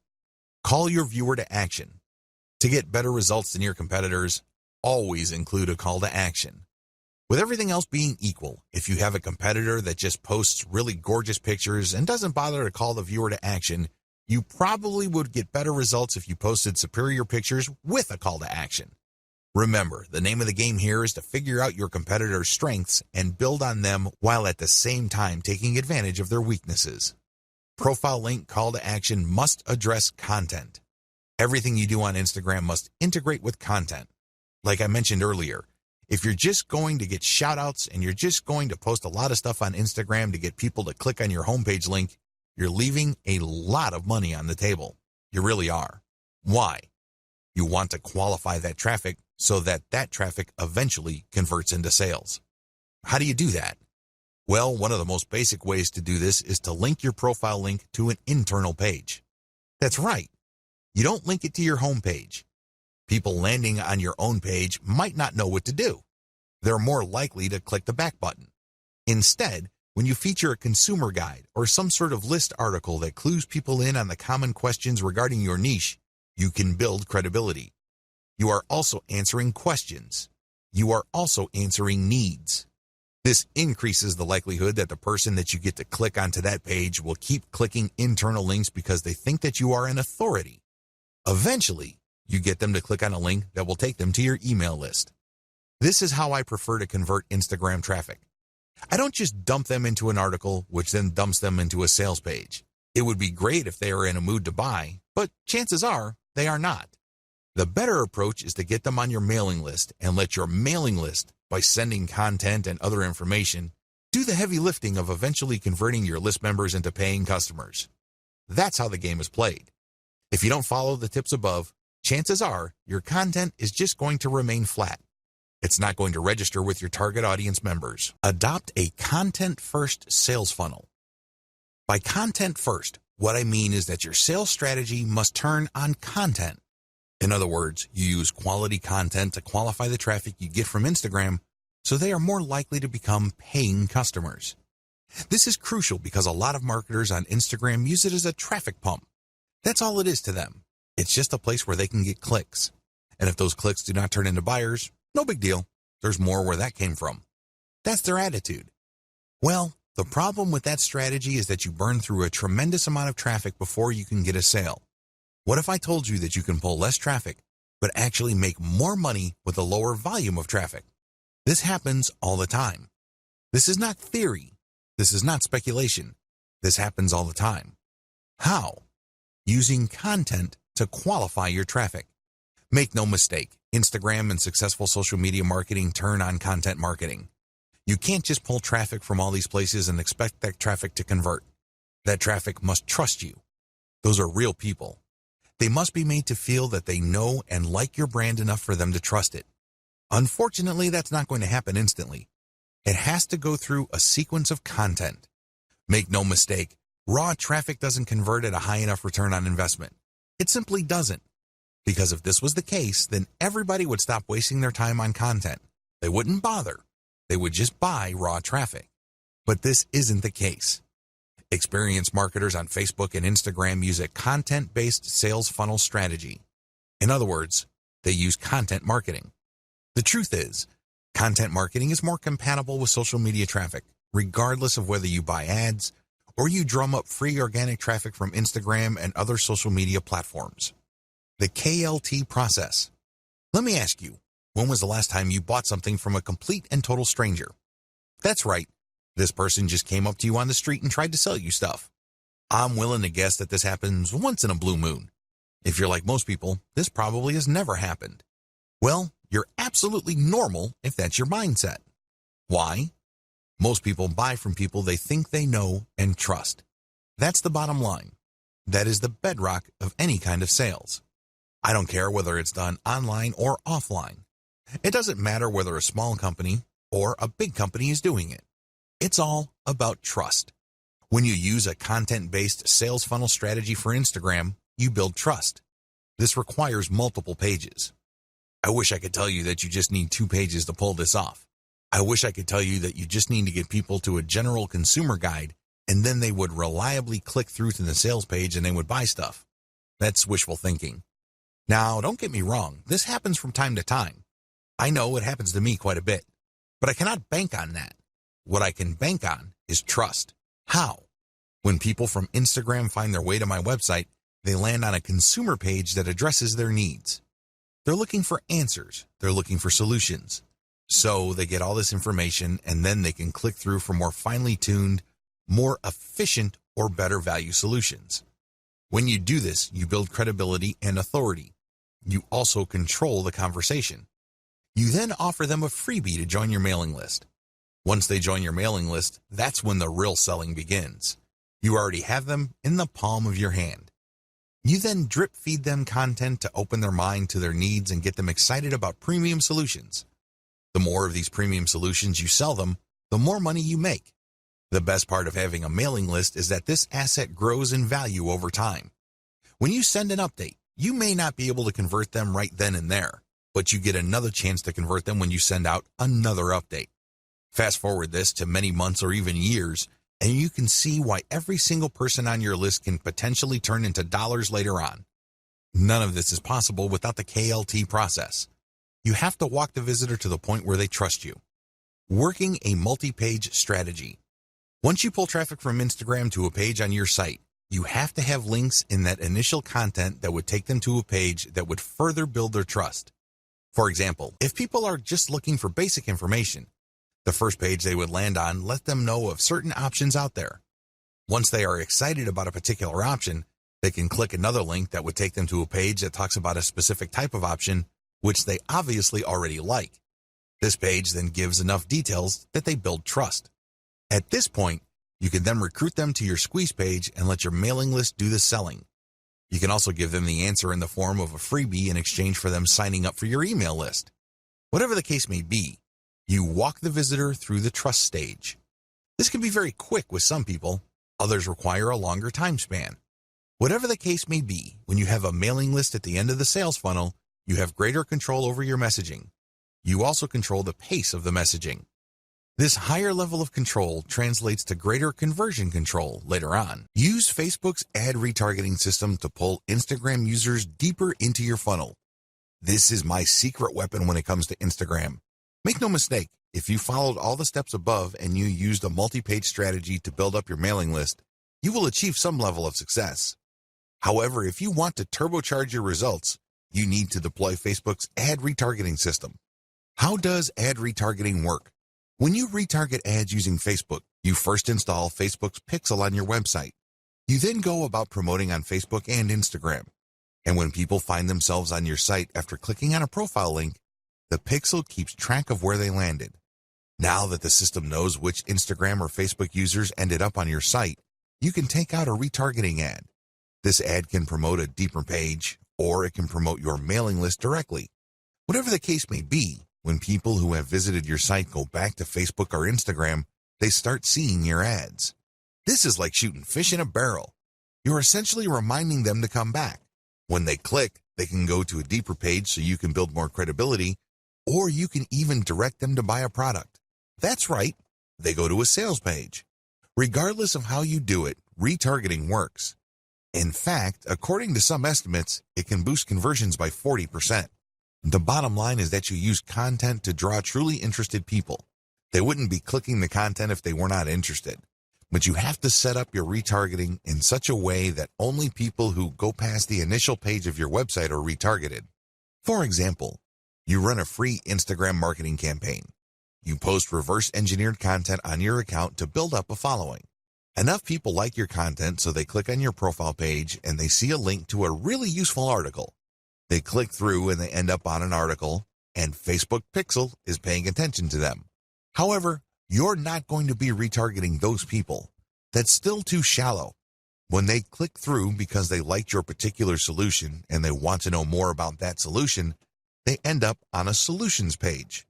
Call your viewer to action. To get better results than your competitors, always include a call to action. With everything else being equal, if you have a competitor that just posts really gorgeous pictures and doesn't bother to call the viewer to action, you probably would get better results if you posted superior pictures with a call to action. Remember, the name of the game here is to figure out your competitor's strengths and build on them while at the same time taking advantage of their weaknesses. Profile link call to action must address content. Everything you do on Instagram must integrate with content. Like I mentioned earlier, if you're just going to get shout-outs and you're just going to post a lot of stuff on Instagram to get people to click on your homepage link, you're leaving a lot of money on the table. You really are. Why? You want to qualify that traffic so that that traffic eventually converts into sales. How do you do that? Well, one of the most basic ways to do this is to link your profile link to an internal page. That's right. You don't link it to your homepage. People landing on your own page might not know what to do. They're more likely to click the back button. Instead, when you feature a consumer guide or some sort of list article that clues people in on the common questions regarding your niche, you can build credibility. You are also answering questions. You are also answering needs. This increases the likelihood that the person that you get to click onto that page will keep clicking internal links because they think that you are an authority. Eventually, you get them to click on a link that will take them to your email list. This is how I prefer to convert Instagram traffic. I don't just dump them into an article, which then dumps them into a sales page. It would be great if they are in a mood to buy, but chances are they are not. The better approach is to get them on your mailing list and let your mailing list, by sending content and other information, do the heavy lifting of eventually converting your list members into paying customers. That's how the game is played. If you don't follow the tips above, chances are your content is just going to remain flat. It's not going to register with your target audience members. Adopt a content-first sales funnel. By content first, what I mean is that your sales strategy must turn on content. In other words, you use quality content to qualify the traffic you get from Instagram so they are more likely to become paying customers. This is crucial because a lot of marketers on Instagram use it as a traffic pump. That's all it is to them. It's just a place where they can get clicks. And if those clicks do not turn into buyers, no big deal. There's more where that came from. That's their attitude. Well, the problem with that strategy is that you burn through a tremendous amount of traffic before you can get a sale. What if I told you that you can pull less traffic, but actually make more money with a lower volume of traffic? This happens all the time. This is not theory. This is not speculation. This happens all the time. How? Using content to qualify your traffic. Make no mistake, Instagram and successful social media marketing turn on content marketing. You can't just pull traffic from all these places and expect that traffic to convert. That traffic must trust you. Those are real people. They must be made to feel that they know and like your brand enough for them to trust it. Unfortunately, that's not going to happen instantly. It has to go through a sequence of content. Make no mistake, raw traffic doesn't convert at a high enough return on investment. It simply doesn't. Because if this was the case, then everybody would stop wasting their time on content. They wouldn't bother. They would just buy raw traffic. But this isn't the case. Experienced marketers on Facebook and Instagram use a content-based sales funnel strategy. In other words, they use content marketing. The truth is, content marketing is more compatible with social media traffic, regardless of whether you buy ads or you drum up free organic traffic from Instagram and other social media platforms. The KLT process. Let me ask you, when was the last time you bought something from a complete and total stranger? That's right. This person just came up to you on the street and tried to sell you stuff. I'm willing to guess that this happens once in a blue moon. If you're like most people, this probably has never happened. Well, you're absolutely normal if that's your mindset. Why? Most people buy from people they think they know and trust. That's the bottom line. That is the bedrock of any kind of sales. I don't care whether it's done online or offline. It doesn't matter whether a small company or a big company is doing it. It's all about trust. When you use a content-based sales funnel strategy for Instagram, you build trust. This requires multiple pages. I wish I could tell you that you just need 2 pages to pull this off. I wish I could tell you that you just need to get people to a general consumer guide and then they would reliably click through to the sales page and they would buy stuff. That's wishful thinking. Now, don't get me wrong, this happens from time to time. I know it happens to me quite a bit, but I cannot bank on that. What I can bank on is trust. How? When people from Instagram find their way to my website, they land on a consumer page that addresses their needs. They're looking for answers. They're looking for solutions. So they get all this information and then they can click through for more finely tuned, more efficient or better value solutions. When you do this, you build credibility and authority. You also control the conversation. You then offer them a freebie to join your mailing list. Once they join your mailing list, that's when the real selling begins. You already have them in the palm of your hand. You then drip feed them content to open their mind to their needs and get them excited about premium solutions. The more of these premium solutions you sell them, the more money you make. The best part of having a mailing list is that this asset grows in value over time. When you send an update, you may not be able to convert them right then and there, but you get another chance to convert them when you send out another update. Fast forward this to many months or even years, and you can see why every single person on your list can potentially turn into dollars later on. None of this is possible without the KLT process. You have to walk the visitor to the point where they trust you. Working a multi-page strategy. Once you pull traffic from Instagram to a page on your site, you have to have links in that initial content that would take them to a page that would further build their trust. For example, if people are just looking for basic information, the first page they would land on let them know of certain options out there. Once they are excited about a particular option, they can click another link that would take them to a page that talks about a specific type of option, which they obviously already like. This page then gives enough details that they build trust. At this point, you can then recruit them to your squeeze page and let your mailing list do the selling. You can also give them the answer in the form of a freebie in exchange for them signing up for your email list. Whatever the case may be, you walk the visitor through the trust stage. This can be very quick with some people, others require a longer time span. Whatever the case may be, when you have a mailing list at the end of the sales funnel, you have greater control over your messaging. You also control the pace of the messaging. This higher level of control translates to greater conversion control later on. Use Facebook's ad retargeting system to pull Instagram users deeper into your funnel. This is my secret weapon when it comes to Instagram. Make no mistake, if you followed all the steps above and you used a multi-page strategy to build up your mailing list, you will achieve some level of success. However, if you want to turbocharge your results, you need to deploy Facebook's ad retargeting system. How does ad retargeting work? When you retarget ads using Facebook, you first install Facebook's Pixel on your website. You then go about promoting on Facebook and Instagram. And when people find themselves on your site after clicking on a profile link, the Pixel keeps track of where they landed. Now that the system knows which Instagram or Facebook users ended up on your site, you can take out a retargeting ad. This ad can promote a deeper page, or it can promote your mailing list directly. Whatever the case may be, when people who have visited your site go back to Facebook or Instagram, they start seeing your ads. This is like shooting fish in a barrel. You're essentially reminding them to come back. When they click, they can go to a deeper page so you can build more credibility, or you can even direct them to buy a product. That's right, they go to a sales page. Regardless of how you do it, retargeting works. In fact, according to some estimates, it can boost conversions by 40%. The bottom line is that you use content to draw truly interested people. They wouldn't be clicking the content if they were not interested. But you have to set up your retargeting in such a way that only people who go past the initial page of your website are retargeted. For example, you run a free Instagram marketing campaign. You post reverse-engineered content on your account to build up a following. Enough people like your content so they click on your profile page and they see a link to a really useful article. They click through and they end up on an article, and Facebook Pixel is paying attention to them. However, you're not going to be retargeting those people. That's still too shallow. When they click through because they liked your particular solution and they want to know more about that solution, they end up on a solutions page.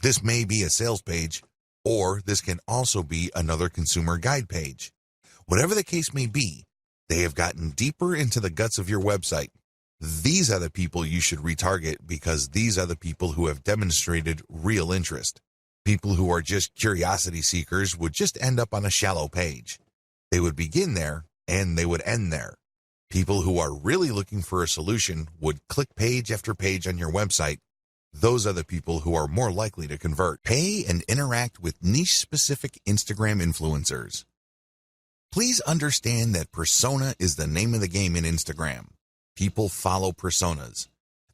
This may be a sales page, or this can also be another consumer guide page. Whatever the case may be, they have gotten deeper into the guts of your website. These are the people you should retarget because these are the people who have demonstrated real interest. People who are just curiosity seekers would just end up on a shallow page. They would begin there and they would end there. People who are really looking for a solution would click page after page on your website. Those are the people who are more likely to convert. Pay and interact with niche-specific Instagram influencers. Please understand that persona is the name of the game in Instagram. People follow personas.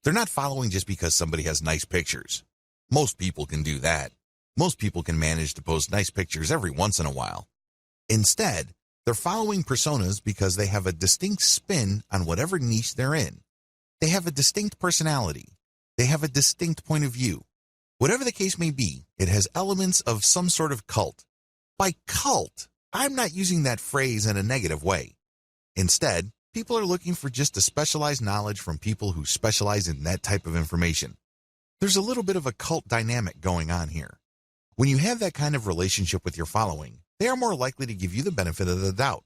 They're not following just because somebody has nice pictures. Most people can do that. Most people can manage to post nice pictures every once in a while. Instead, they're following personas because they have a distinct spin on whatever niche they're in. They have a distinct personality. They have a distinct point of view. Whatever the case may be, it has elements of some sort of cult. By cult, I'm not using that phrase in a negative way. Instead, people are looking for just a specialized knowledge from people who specialize in that type of information. There's a little bit of a cult dynamic going on here. When you have that kind of relationship with your following, they are more likely to give you the benefit of the doubt.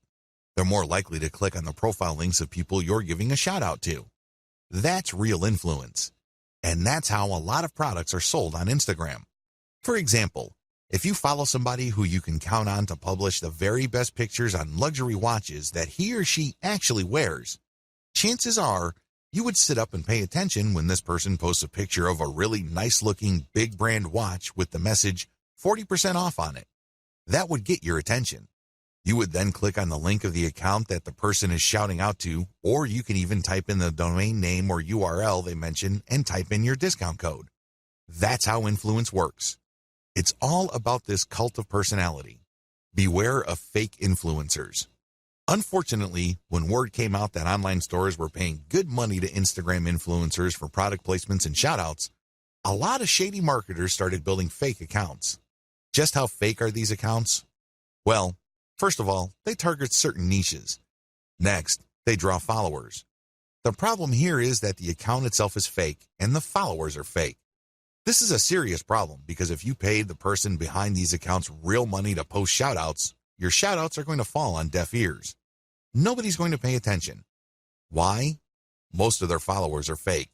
They're more likely to click on the profile links of people you're giving a shout out to. That's real influence. And that's how a lot of products are sold on Instagram. For example, if you follow somebody who you can count on to publish the very best pictures on luxury watches that he or she actually wears, chances are you would sit up and pay attention when this person posts a picture of a really nice-looking big brand watch with the message 40% off on it. That would get your attention. You would then click on the link of the account that the person is shouting out to, or you can even type in the domain name or URL they mention and type in your discount code. That's how influence works. It's all about this cult of personality. Beware of fake influencers. Unfortunately, when word came out that online stores were paying good money to Instagram influencers for product placements and shoutouts, a lot of shady marketers started building fake accounts. Just how fake are these accounts? Well, first of all, they target certain niches. Next, they draw followers. The problem here is that the account itself is fake and the followers are fake. This is a serious problem because if you paid the person behind these accounts real money to post shoutouts, your shoutouts are going to fall on deaf ears. Nobody's going to pay attention. Why? Most of their followers are fake.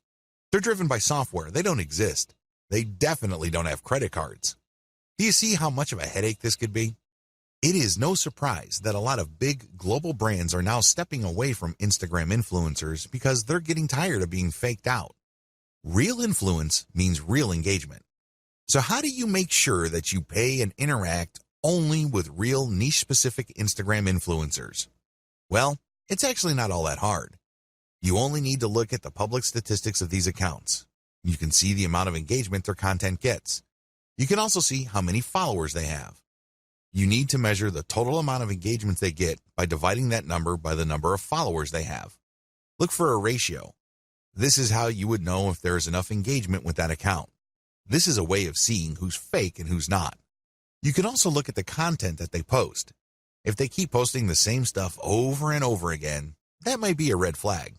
They're driven by software. They don't exist. They definitely don't have credit cards. Do you see how much of a headache this could be? It is no surprise that a lot of big global brands are now stepping away from Instagram influencers because they're getting tired of being faked out. Real influence means real engagement. So how do you make sure that you pay and interact only with real niche-specific Instagram influencers? Well, it's actually not all that hard. You only need to look at the public statistics of these accounts. You can see the amount of engagement their content gets. You can also see how many followers they have. You need to measure the total amount of engagement they get by dividing that number by the number of followers they have. Look for a ratio. This is how you would know if there is enough engagement with that account. This is a way of seeing who's fake and who's not. You can also look at the content that they post. If they keep posting the same stuff over and over again, that might be a red flag.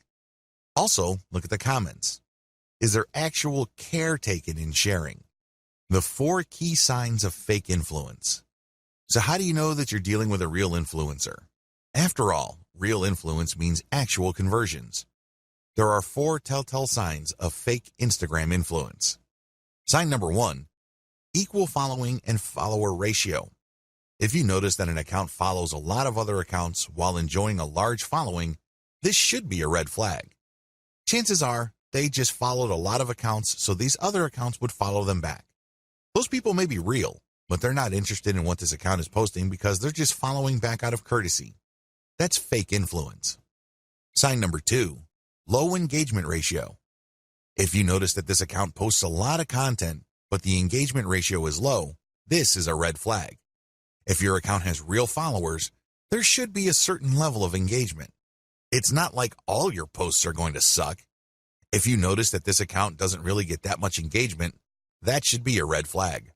Also, look at the comments. Is there actual care taken in sharing? The 4 key signs of fake influence. So how do you know that you're dealing with a real influencer? After all, real influence means actual conversions. There are 4 telltale signs of fake Instagram influence. Sign number 1, equal following and follower ratio. If you notice that an account follows a lot of other accounts while enjoying a large following, this should be a red flag. Chances are they just followed a lot of accounts, so these other accounts would follow them back. Those people may be real, but they're not interested in what this account is posting because they're just following back out of courtesy. That's fake influence. Sign number 2, low engagement ratio. If you notice that this account posts a lot of content, but the engagement ratio is low, this is a red flag. If your account has real followers, there should be a certain level of engagement. It's not like all your posts are going to suck. If you notice that this account doesn't really get that much engagement, that should be a red flag.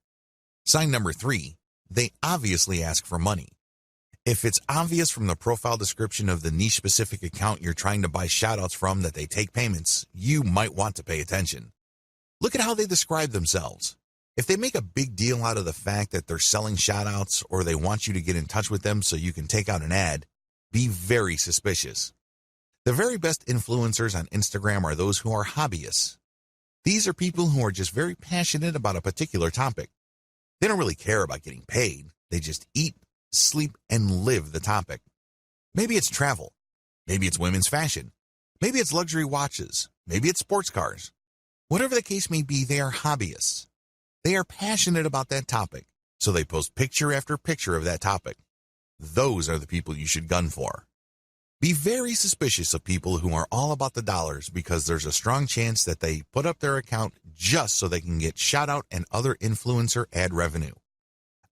Sign number 3, they obviously ask for money. If it's obvious from the profile description of the niche-specific account you're trying to buy shoutouts from that they take payments, you might want to pay attention. Look at how they describe themselves. If they make a big deal out of the fact that they're selling shoutouts or they want you to get in touch with them so you can take out an ad, be very suspicious. The very best influencers on Instagram are those who are hobbyists. These are people who are just very passionate about a particular topic. They don't really care about getting paid. They just eat, sleep, and live the topic. Maybe it's travel. Maybe it's women's fashion. Maybe it's luxury watches. Maybe it's sports cars. Whatever the case may be, they are hobbyists. They are passionate about that topic, so they post picture after picture of that topic. Those are the people you should gun for. Be very suspicious of people who are all about the dollars because there's a strong chance that they put up their account just so they can get shoutout and other influencer ad revenue.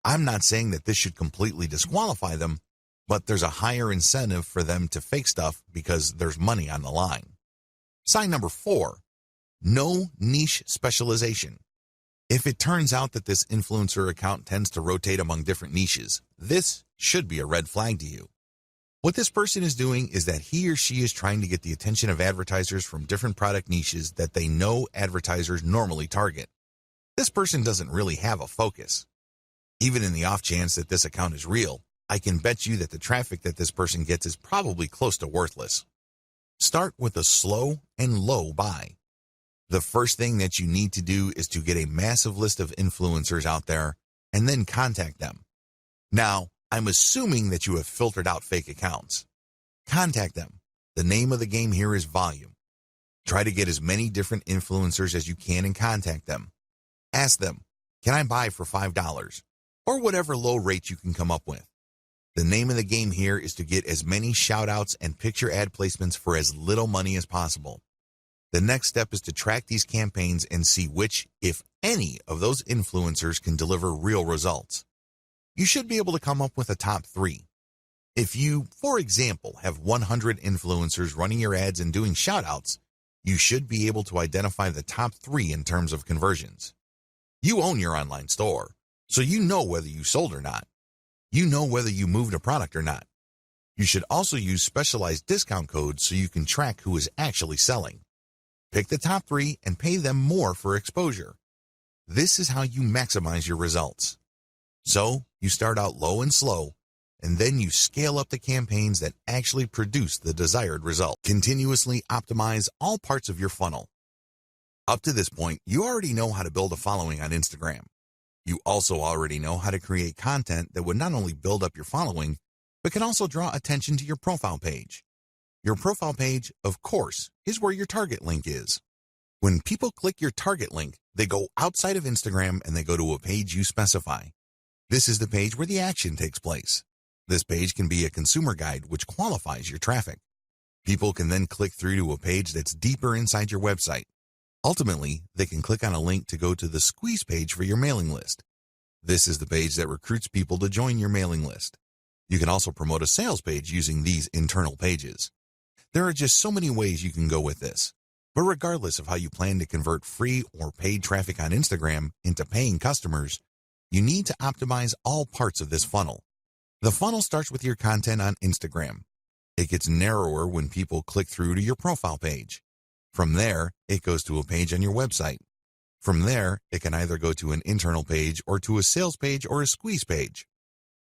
I'm not saying that this should completely disqualify them, but there's a higher incentive for them to fake stuff because there's money on the line. Sign number 4, no niche specialization. If it turns out that this influencer account tends to rotate among different niches, this should be a red flag to you. What this person is doing is that he or she is trying to get the attention of advertisers from different product niches that they know advertisers normally target. This person doesn't really have a focus. Even in the off chance that this account is real, I can bet you that the traffic that this person gets is probably close to worthless. Start with a slow and low buy. The first thing that you need to do is to get a massive list of influencers out there and then contact them. Now, I'm assuming that you have filtered out fake accounts. Contact them. The name of the game here is volume. Try to get as many different influencers as you can and contact them. Ask them, can I buy for $5? Or whatever low rate you can come up with. The name of the game here is to get as many shoutouts and picture ad placements for as little money as possible. The next step is to track these campaigns and see which, if any, of those influencers can deliver real results. You should be able to come up with a top 3. If you, for example, have 100 influencers running your ads and doing shoutouts, you should be able to identify the top 3 in terms of conversions. You own your online store, so you know whether you sold or not. You know whether you moved a product or not. You should also use specialized discount codes so you can track who is actually selling. Pick the top 3 and pay them more for exposure. This is how you maximize your results. So, you start out low and slow, and then you scale up the campaigns that actually produce the desired result. Continuously optimize all parts of your funnel. Up to this point, you already know how to build a following on Instagram. You also already know how to create content that would not only build up your following, but can also draw attention to your profile page. Your profile page, of course, is where your target link is. When people click your target link, they go outside of Instagram and they go to a page you specify. This is the page where the action takes place. This page can be a consumer guide which qualifies your traffic. People can then click through to a page that's deeper inside your website. Ultimately, they can click on a link to go to the squeeze page for your mailing list. This is the page that recruits people to join your mailing list. You can also promote a sales page using these internal pages. There are just so many ways you can go with this. But regardless of how you plan to convert free or paid traffic on Instagram into paying customers, you need to optimize all parts of this funnel. The funnel starts with your content on Instagram. It gets narrower when people click through to your profile page. From there, it goes to a page on your website. From there, it can either go to an internal page or to a sales page or a squeeze page.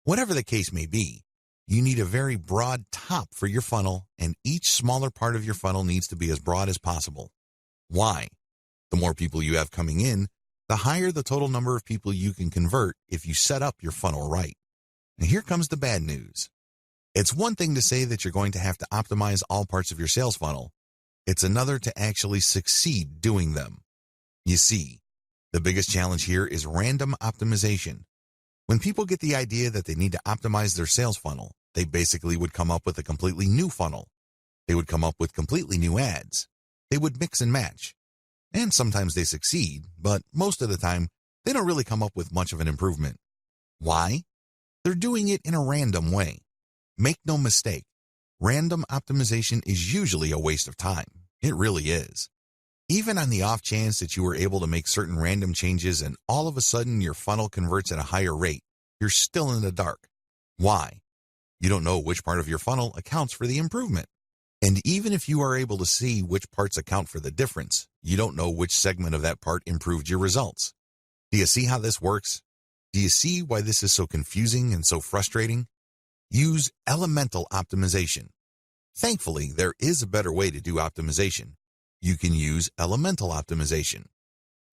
Whatever the case may be, you need a very broad top for your funnel, and each smaller part of your funnel needs to be as broad as possible. Why? The more people you have coming in, the higher the total number of people you can convert if you set up your funnel right. And here comes the bad news. It's one thing to say that you're going to have to optimize all parts of your sales funnel. It's another to actually succeed doing them. You see, the biggest challenge here is random optimization. When people get the idea that they need to optimize their sales funnel, they basically would come up with a completely new funnel. They would come up with completely new ads. They would mix and match. And sometimes they succeed, but most of the time, they don't really come up with much of an improvement. Why? They're doing it in a random way. Make no mistake, random optimization is usually a waste of time. It really is. Even on the off chance that you were able to make certain random changes and all of a sudden your funnel converts at a higher rate, you're still in the dark. Why? You don't know which part of your funnel accounts for the improvement. And even if you are able to see which parts account for the difference, you don't know which segment of that part improved your results. Do you see how this works? Do you see why this is so confusing and so frustrating? Use elemental optimization. Thankfully, there is a better way to do optimization. You can use elemental optimization.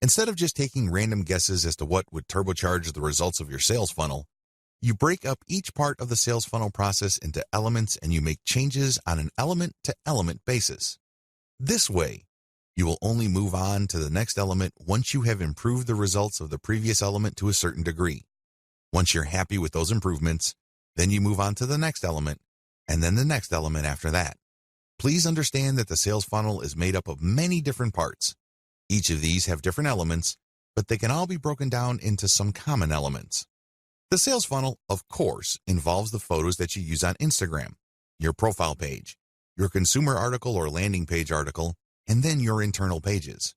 Instead of just taking random guesses as to what would turbocharge the results of your sales funnel, you break up each part of the sales funnel process into elements and you make changes on an element-to-element basis. This way, you will only move on to the next element once you have improved the results of the previous element to a certain degree. Once you're happy with those improvements, then you move on to the next element, and then the next element after that. Please understand that the sales funnel is made up of many different parts. Each of these have different elements, but they can all be broken down into some common elements. The sales funnel, of course, involves the photos that you use on Instagram, your profile page, your consumer article or landing page article, and then your internal pages.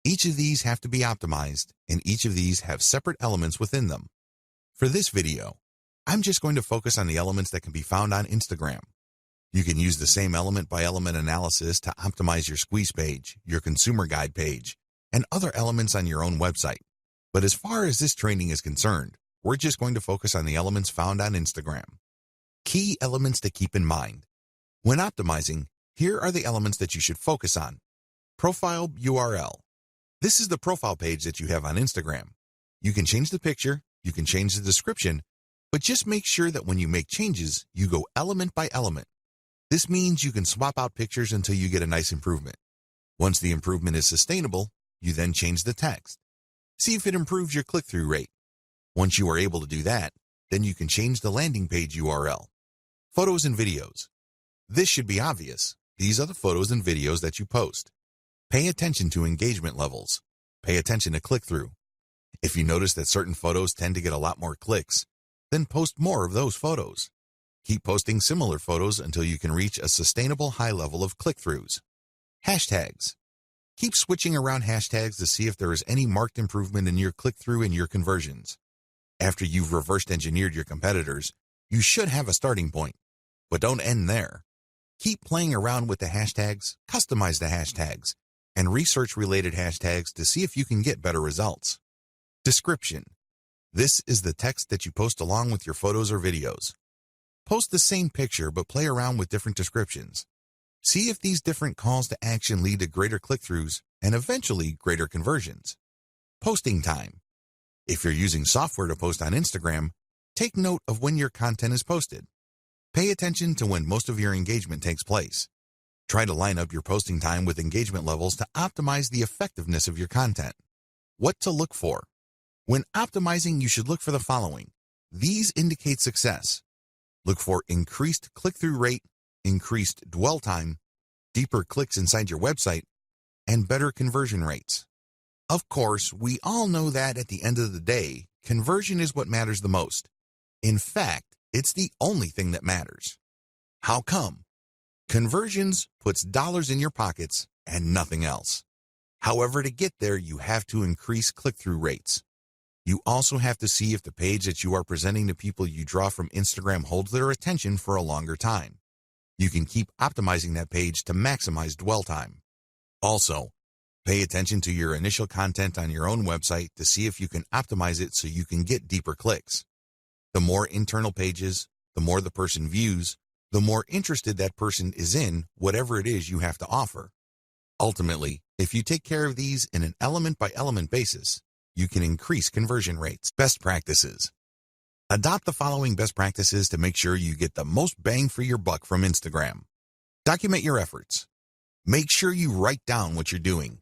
Each of these have to be optimized, and each of these have separate elements within them. For this video, I'm just going to focus on the elements that can be found on Instagram. You can use the same element-by-element analysis to optimize your squeeze page, your consumer guide page, and other elements on your own website. But as far as this training is concerned, we're just going to focus on the elements found on Instagram. Key elements to keep in mind. When optimizing, here are the elements that you should focus on. Profile URL. This is the profile page that you have on Instagram. You can change the picture, you can change the description, but just make sure that when you make changes, you go element by element. This means you can swap out pictures until you get a nice improvement. Once the improvement is sustainable, you then change the text. See if it improves your click-through rate. Once you are able to do that, then you can change the landing page URL. Photos and videos. This should be obvious. These are the photos and videos that you post. Pay attention to engagement levels. Pay attention to click-through. If you notice that certain photos tend to get a lot more clicks, then post more of those photos. Keep posting similar photos until you can reach a sustainable high level of click-throughs. Hashtags. Keep switching around hashtags to see if there is any marked improvement in your click-through and your conversions. After you've reversed engineered your competitors, you should have a starting point. But don't end there. Keep playing around with the hashtags, customize the hashtags, and research related hashtags to see if you can get better results. Description. This is the text that you post along with your photos or videos. Post the same picture but play around with different descriptions. See if these different calls to action lead to greater click-throughs and eventually greater conversions. Posting time. If you're using software to post on Instagram, take note of when your content is posted. Pay attention to when most of your engagement takes place. Try to line up your posting time with engagement levels to optimize the effectiveness of your content. What to look for. When optimizing, you should look for the following. These indicate success. Look for increased click-through rate, increased dwell time, deeper clicks inside your website, and better conversion rates. Of course, we all know that at the end of the day, conversion is what matters the most. In fact, it's the only thing that matters. How come? Conversions puts dollars in your pockets and nothing else. However, to get there, you have to increase click-through rates. You also have to see if the page that you are presenting to people you draw from Instagram holds their attention for a longer time. You can keep optimizing that page to maximize dwell time. Also, pay attention to your initial content on your own website to see if you can optimize it so you can get deeper clicks. The more internal pages, the more the person views, the more interested that person is in whatever it is you have to offer. Ultimately, if you take care of these in an element-by-element basis, you can increase conversion rates. Best practices. Adopt the following best practices to make sure you get the most bang for your buck from Instagram. Document your efforts. Make sure you write down what you're doing.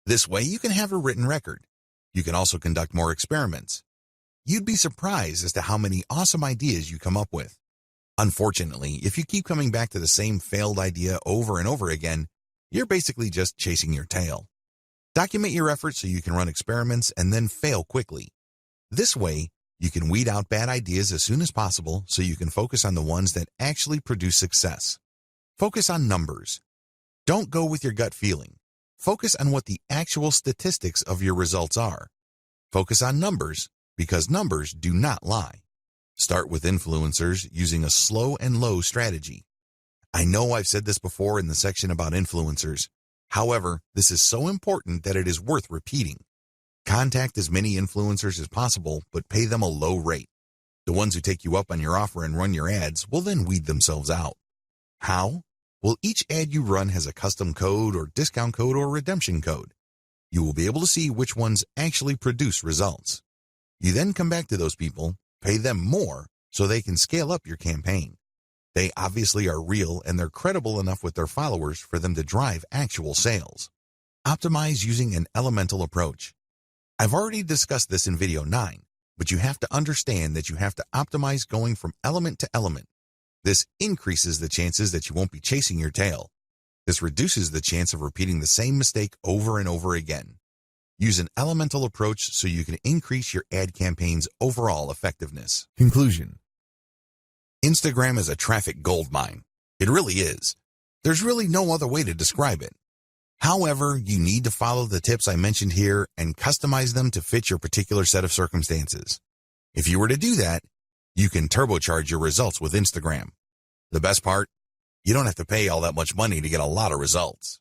This way you can have a written record. You can also conduct more experiments. You'd be surprised as to how many awesome ideas you come up with. Unfortunately, if you keep coming back to the same failed idea over and over again, you're basically just chasing your tail. Document your efforts so you can run experiments and then fail quickly. This way, you can weed out bad ideas as soon as possible so you can focus on the ones that actually produce success. Focus on numbers. Don't go with your gut feeling. Focus on what the actual statistics of your results are. Focus on numbers because numbers do not lie. Start with influencers using a slow and low strategy. I know I've said this before in the section about influencers. However, this is so important that it is worth repeating. Contact as many influencers as possible, but pay them a low rate. The ones who take you up on your offer and run your ads will then weed themselves out. How? Well, each ad you run has a custom code or discount code or redemption code. You will be able to see which ones actually produce results. You then come back to those people, pay them more so they can scale up your campaign. They obviously are real and they're credible enough with their followers for them to drive actual sales. Optimize using an elemental approach. I've already discussed this in video 9, but you have to understand that you have to optimize going from element to element. This increases the chances that you won't be chasing your tail. This reduces the chance of repeating the same mistake over and over again. Use an elemental approach so you can increase your ad campaign's overall effectiveness. Conclusion. Instagram is a traffic goldmine. It really is. There's really no other way to describe it. However, you need to follow the tips I mentioned here and customize them to fit your particular set of circumstances. If you were to do that, you can turbocharge your results with Instagram. The best part? You don't have to pay all that much money to get a lot of results.